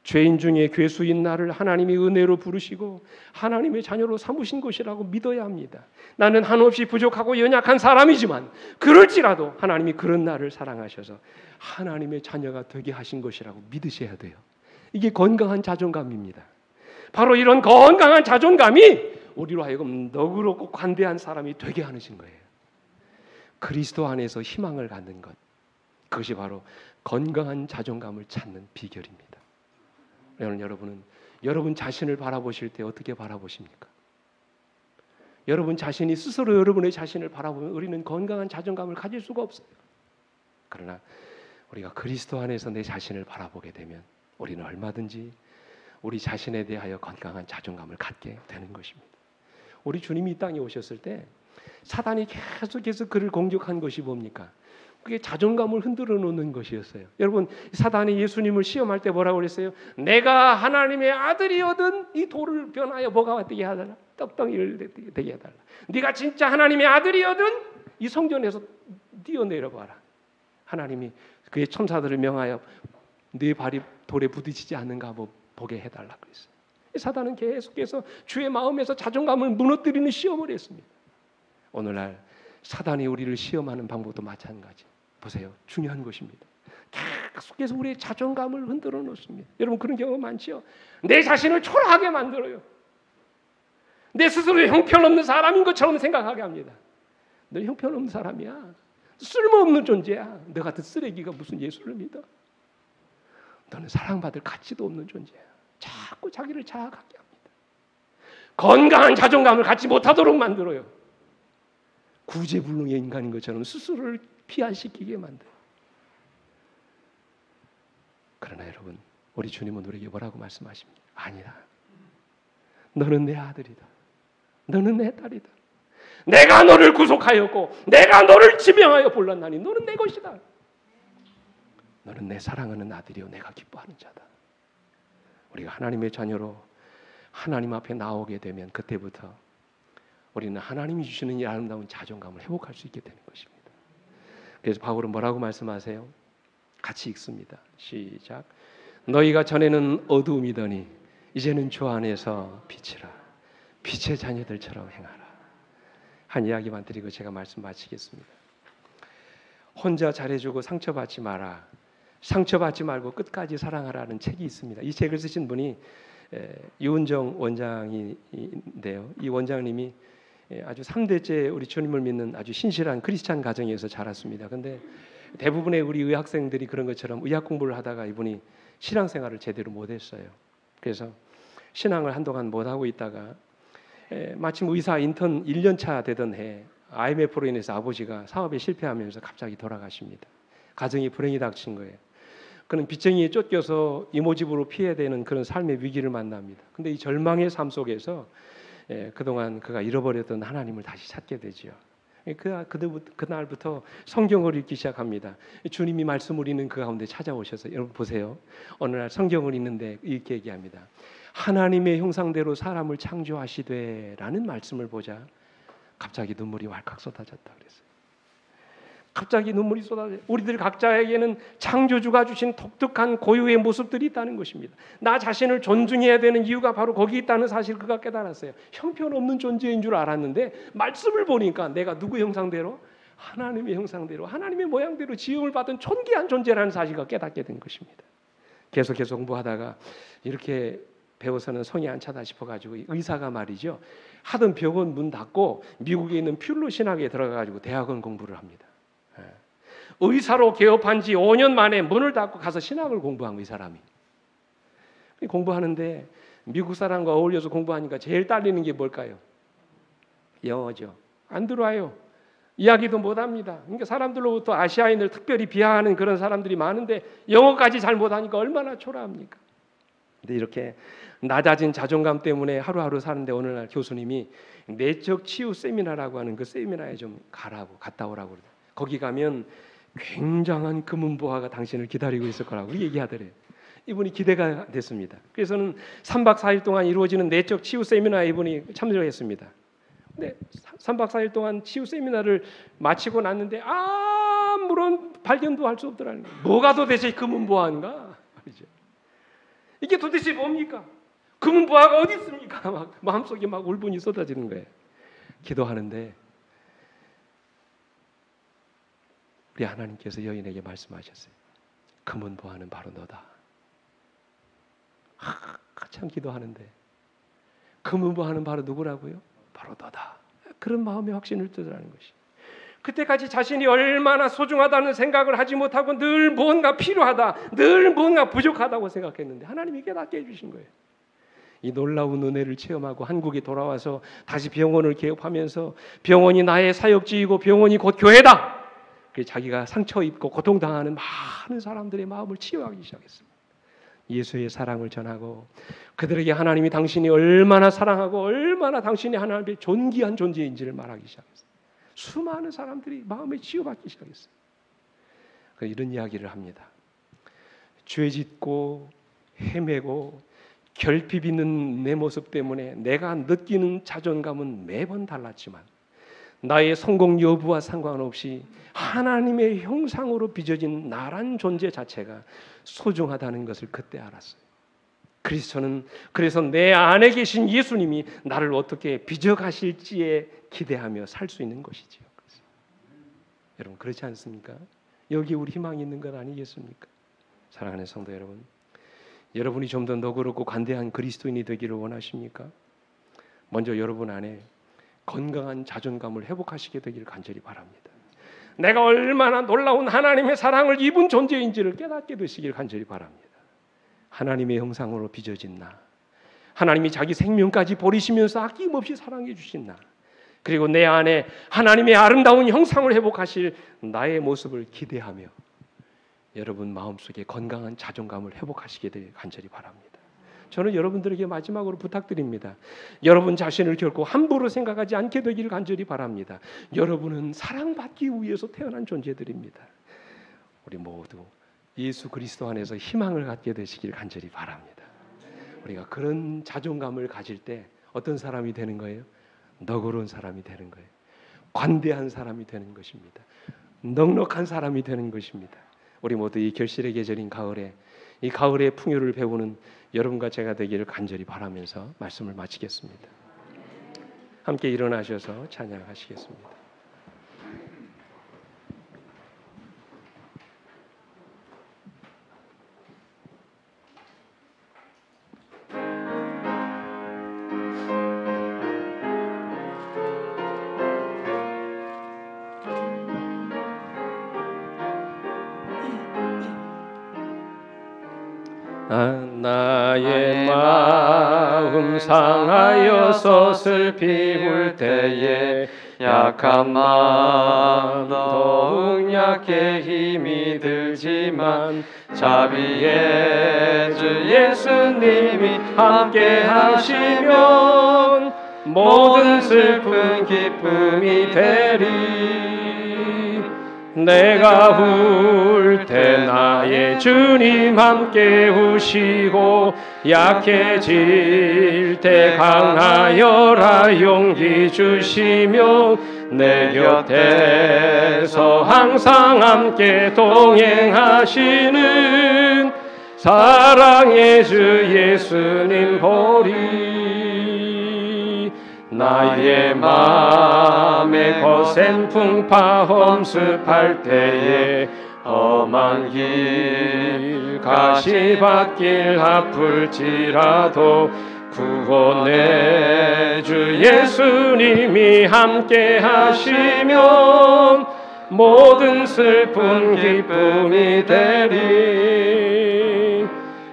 죄인 중에 괴수인 나를 하나님이 은혜로 부르시고 하나님의 자녀로 삼으신 것이라고 믿어야 합니다. 나는 한없이 부족하고 연약한 사람이지만 그럴지라도 하나님이 그런 나를 사랑하셔서 하나님의 자녀가 되게 하신 것이라고 믿으셔야 돼요. 이게 건강한 자존감입니다. 바로 이런 건강한 자존감이 우리로 하여금 너그럽고 관대한 사람이 되게 하신 거예요. 그리스도 안에서 희망을 갖는 것, 그것이 바로 건강한 자존감을 찾는 비결입니다. 여러분은 여러분 자신을 바라보실 때 어떻게 바라보십니까? 여러분 자신이 스스로 여러분의 자신을 바라보면 우리는 건강한 자존감을 가질 수가 없어요. 그러나 우리가 그리스도 안에서 내 자신을 바라보게 되면 우리는 얼마든지 우리 자신에 대하여 건강한 자존감을 갖게 되는 것입니다. 우리 주님이 이 땅에 오셨을 때 사단이 계속해서 그를 공격한 것이 뭡니까? 그게 자존감을 흔들어 놓는 것이었어요. 여러분, 사단이 예수님을 시험할 때 뭐라고 그랬어요? 내가 하나님의 아들이거든 이 돌을 변하여 뭐가 되게 하달라? 떡덩이를 되게 해달라. 네가 진짜 하나님의 아들이거든 이 성전에서 뛰어내려 봐라. 하나님이 그의 천사들을 명하여 네 발이 돌에 부딪히지 않는가 보게 해달라 그랬어요. 사단은 계속해서 주의 마음에서 자존감을 무너뜨리는 시험을 했습니다. 오늘날 사단이 우리를 시험하는 방법도 마찬가지. 보세요. 중요한 것입니다. 계속해서 우리의 자존감을 흔들어 놓습니다. 여러분 그런 경우 많지요. 내 자신을 초라하게 만들어요. 내 스스로 형편없는 사람인 것처럼 생각하게 합니다. 너 형편없는 사람이야. 쓸모없는 존재야. 너 같은 쓰레기가 무슨 예수를 믿어? 너는 사랑받을 가치도 없는 존재야. 자꾸 자기를 자학하게 합니다. 건강한 자존감을 갖지 못하도록 만들어요. 구제불능의 인간인 것처럼 스스로를 피한시키게 만들어요. 그러나 여러분, 우리 주님은 우리에게 뭐라고 말씀하십니까? 아니다. 너는 내 아들이다. 너는 내 딸이다. 내가 너를 구속하였고 내가 너를 지명하여 불렀나니 너는 내 것이다. 너는 내 사랑하는 아들이요 내가 기뻐하는 자다. 우리가 하나님의 자녀로 하나님 앞에 나오게 되면 그때부터 우리는 하나님이 주시는 이 아름다운 자존감을 회복할 수 있게 되는 것입니다. 그래서 바울은 뭐라고 말씀하세요? 같이 읽습니다. 시작. 너희가 전에는 어두움이더니 이제는 주 안에서 빛이라. 빛의 자녀들처럼 행하라. 한 이야기만 드리고 제가 말씀 마치겠습니다. 혼자 잘해주고 상처받지 마라. 상처받지 말고 끝까지 사랑하라는 책이 있습니다. 이 책을 쓰신 분이 유은정 원장인데요. 이 원장님이 아주 3대째 우리 주님을 믿는 아주 신실한 크리스찬 가정에서 자랐습니다. 그런데 대부분의 우리 의학생들이 그런 것처럼 의학 공부를 하다가 이분이 신앙생활을 제대로 못했어요. 그래서 신앙을 한동안 못하고 있다가 마침 의사 인턴 1년차 되던 해 IMF로 인해서 아버지가 사업에 실패하면서 갑자기 돌아가십니다. 가정이 불행이 닥친 거예요. 그는 빚쟁이에 쫓겨서 이모집으로 피해야 되는 그런 삶의 위기를 만납니다. 근데 이 절망의 삶 속에서 그동안 그가 잃어버렸던 하나님을 다시 찾게 되지요. 그날부터 성경을 읽기 시작합니다. 주님이 말씀을 읽는 그 가운데 찾아오셔서 여러분 보세요. 어느 날 성경을 읽는데 이렇게 얘기합니다. 하나님의 형상대로 사람을 창조하시되 라는 말씀을 보자 갑자기 눈물이 왈칵 쏟아졌다 그랬어요. 갑자기 눈물이 쏟아져요. 우리들 각자에게는 창조주가 주신 독특한 고유의 모습들이 있다는 것입니다. 나 자신을 존중해야 되는 이유가 바로 거기 있다는 사실을 그가 깨달았어요. 형편없는 존재인 줄 알았는데 말씀을 보니까 내가 누구 형상대로? 하나님의 형상대로 하나님의 모양대로 지음을 받은 존귀한 존재라는 사실을 깨닫게 된 것입니다. 계속 공부하다가 이렇게 배워서는 성이 안 차다 싶어가지고 의사가 말이죠. 하던 병원 문 닫고 미국에 있는 퓰로 신학에 들어가가지고 대학원 공부를 합니다. 의사로 개업한 지 5년 만에 문을 닫고 가서 신학을 공부한 거예요. 이 사람이. 공부하는데 미국 사람과 어울려서 공부하니까 제일 딸리는 게 뭘까요? 영어죠. 안 들어와요. 이야기도 못합니다. 그러니까 사람들로부터 아시아인을 특별히 비하하는 그런 사람들이 많은데 영어까지 잘 못하니까 얼마나 초라합니까? 근데 이렇게 낮아진 자존감 때문에 하루하루 사는데 어느 날 교수님이 내적 치유 세미나라고 하는 그 세미나에 좀 갔다 오라고 그러더라고요. 거기 가면 굉장한 금은보화가 당신을 기다리고 있을 거라고 얘기하더래요. 이분이 기대가 됐습니다. 그래서는 3박 4일 동안 이루어지는 내적 치유 세미나에 이분이 참여했습니다. 근데 3박 4일 동안 치유 세미나를 마치고 났는데 아무런 발견도 할 수 없더라는 거예요. 뭐가 도대체 금은보화인가? 말이죠. 이게 도대체 뭡니까? 금은보화가 어디 있습니까? 막 마음속에 막 울분이 쏟아지는 거예요. 기도하는데 우리 하나님께서 여인에게 말씀하셨어요. 금은보화는 바로 너다. 한참 기도하는데 금은보화는 바로 누구라고요? 바로 너다. 그런 마음의 확신을 뜨더라는 것이. 그때까지 자신이 얼마나 소중하다는 생각을 하지 못하고 늘 뭔가 필요하다, 늘 뭔가 부족하다고 생각했는데 하나님이 깨닫게 해주신 거예요. 이 놀라운 은혜를 체험하고 한국에 돌아와서 다시 병원을 개업하면서 병원이 나의 사역지이고 병원이 곧 교회다. 그래서 자기가 상처 입고 고통당하는 많은 사람들의 마음을 치유하기 시작했습니다. 예수의 사랑을 전하고 그들에게 하나님이 당신이 얼마나 사랑하고 얼마나 당신이 하나님의 존귀한 존재인지를 말하기 시작했어요. 수많은 사람들이 마음에 치유받기 시작했어요. 이런 이야기를 합니다. 죄 짓고 헤매고 결핍 있는 내 모습 때문에 내가 느끼는 자존감은 매번 달랐지만 나의 성공 여부와 상관없이 하나님의 형상으로 빚어진 나란 존재 자체가 소중하다는 것을 그때 알았어요. 그래서 내 안에 계신 예수님이 나를 어떻게 빚어가실지에 기대하며 살 수 있는 것이지요. 여러분 그렇지 않습니까? 여기 우리 희망이 있는 것 아니겠습니까? 사랑하는 성도 여러분, 여러분이 좀 더 너그럽고 관대한 그리스도인이 되기를 원하십니까? 먼저 여러분 안에 건강한 자존감을 회복하시게 되기를 간절히 바랍니다. 내가 얼마나 놀라운 하나님의 사랑을 입은 존재인지를 깨닫게 되시길 간절히 바랍니다. 하나님의 형상으로 빚어진 나, 하나님이 자기 생명까지 버리시면서 아낌없이 사랑해 주신 나, 그리고 내 안에 하나님의 아름다운 형상을 회복하실 나의 모습을 기대하며 여러분 마음속에 건강한 자존감을 회복하시게 되길 간절히 바랍니다. 저는 여러분들에게 마지막으로 부탁드립니다. 여러분 자신을 결코 함부로 생각하지 않게 되기를 간절히 바랍니다. 여러분은 사랑받기 위해서 태어난 존재들입니다. 우리 모두 예수 그리스도 안에서 희망을 갖게 되시길 간절히 바랍니다. 우리가 그런 자존감을 가질 때 어떤 사람이 되는 거예요? 너그러운 사람이 되는 거예요. 관대한 사람이 되는 것입니다. 넉넉한 사람이 되는 것입니다. 우리 모두 이 결실의 계절인 가을에 이 가을의 풍요를 배우는 여러분과 제가 되기를 간절히 바라면서 말씀을 마치겠습니다. 함께 일어나셔서 찬양하시겠습니다. 나의 마음 상하여서 슬피 울 때에 약한 마음 더욱 약해 힘이 들지만 자비의 주 예수님이 함께 하시면 모든 슬픈 기쁨이 되리. 내가 울 때 나의 주님 함께 우시고 약해질 때 강하여라 용기 주시며 내 곁에서 항상 함께 동행하시는 사랑의 주 예수님 보리. 나의 마음에 거센 풍파 험습할 때에 험한 길 가시밭길 아플지라도 구원의 주 예수님이 함께 하시면 모든 슬픈 기쁨이 되리.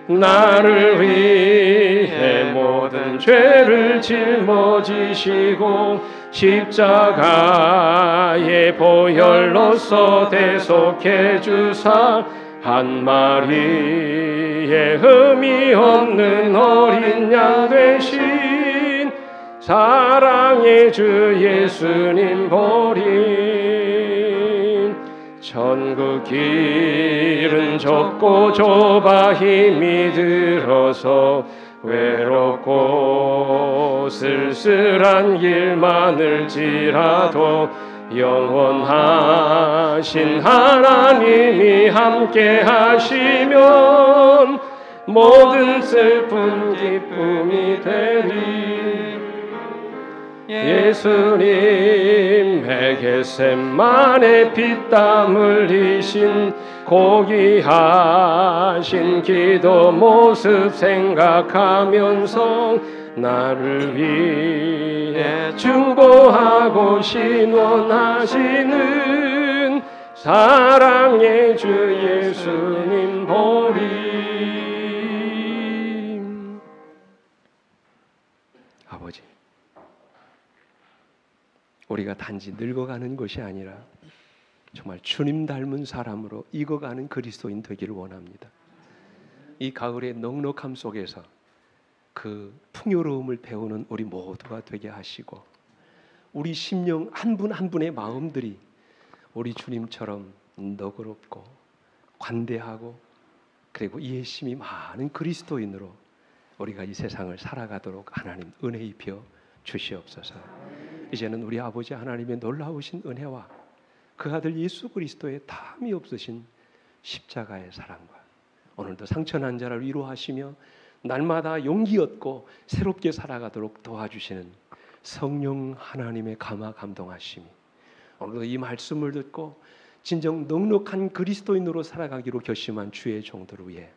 나를 위해 모든 죄를 짊어지시고 십자가의 보혈로서 대속해 주사 한 마리의 흠이 없는 어린 양 되신 사랑의 주 예수님 보리. 천국 길은 좁고 좁아 힘이 들어서 외롭고 쓸쓸한 길 많을지라도 영원하신 하나님이 함께 하시면 모든 슬픈 기쁨이 되리. 예수님의 겟세마네 피땀 흘리신 고귀하신 기도 모습 생각하면서 나를 위해 중보하고 신원하시는 사랑의 주 예수님 보리. 우리가 단지 늙어가는 것이 아니라 정말 주님 닮은 사람으로 익어가는 그리스도인 되기를 원합니다. 이 가을의 넉넉함 속에서 그 풍요로움을 배우는 우리 모두가 되게 하시고, 우리 심령 한 분 한 분의 마음들이 우리 주님처럼 너그럽고 관대하고 그리고 이해심이 많은 그리스도인으로 우리가 이 세상을 살아가도록 하나님 은혜 입혀 주시옵소서. 이제는 우리 아버지 하나님의 놀라우신 은혜와 그 아들 예수 그리스도의 탐이 없으신 십자가의 사랑과 오늘도 상처난 자를 위로하시며 날마다 용기 얻고 새롭게 살아가도록 도와주시는 성령 하나님의 감화 감동하심이 오늘도 이 말씀을 듣고 진정 넉넉한 그리스도인으로 살아가기로 결심한 주의 종들을 위해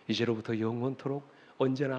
이제로부터 영원토록 언제나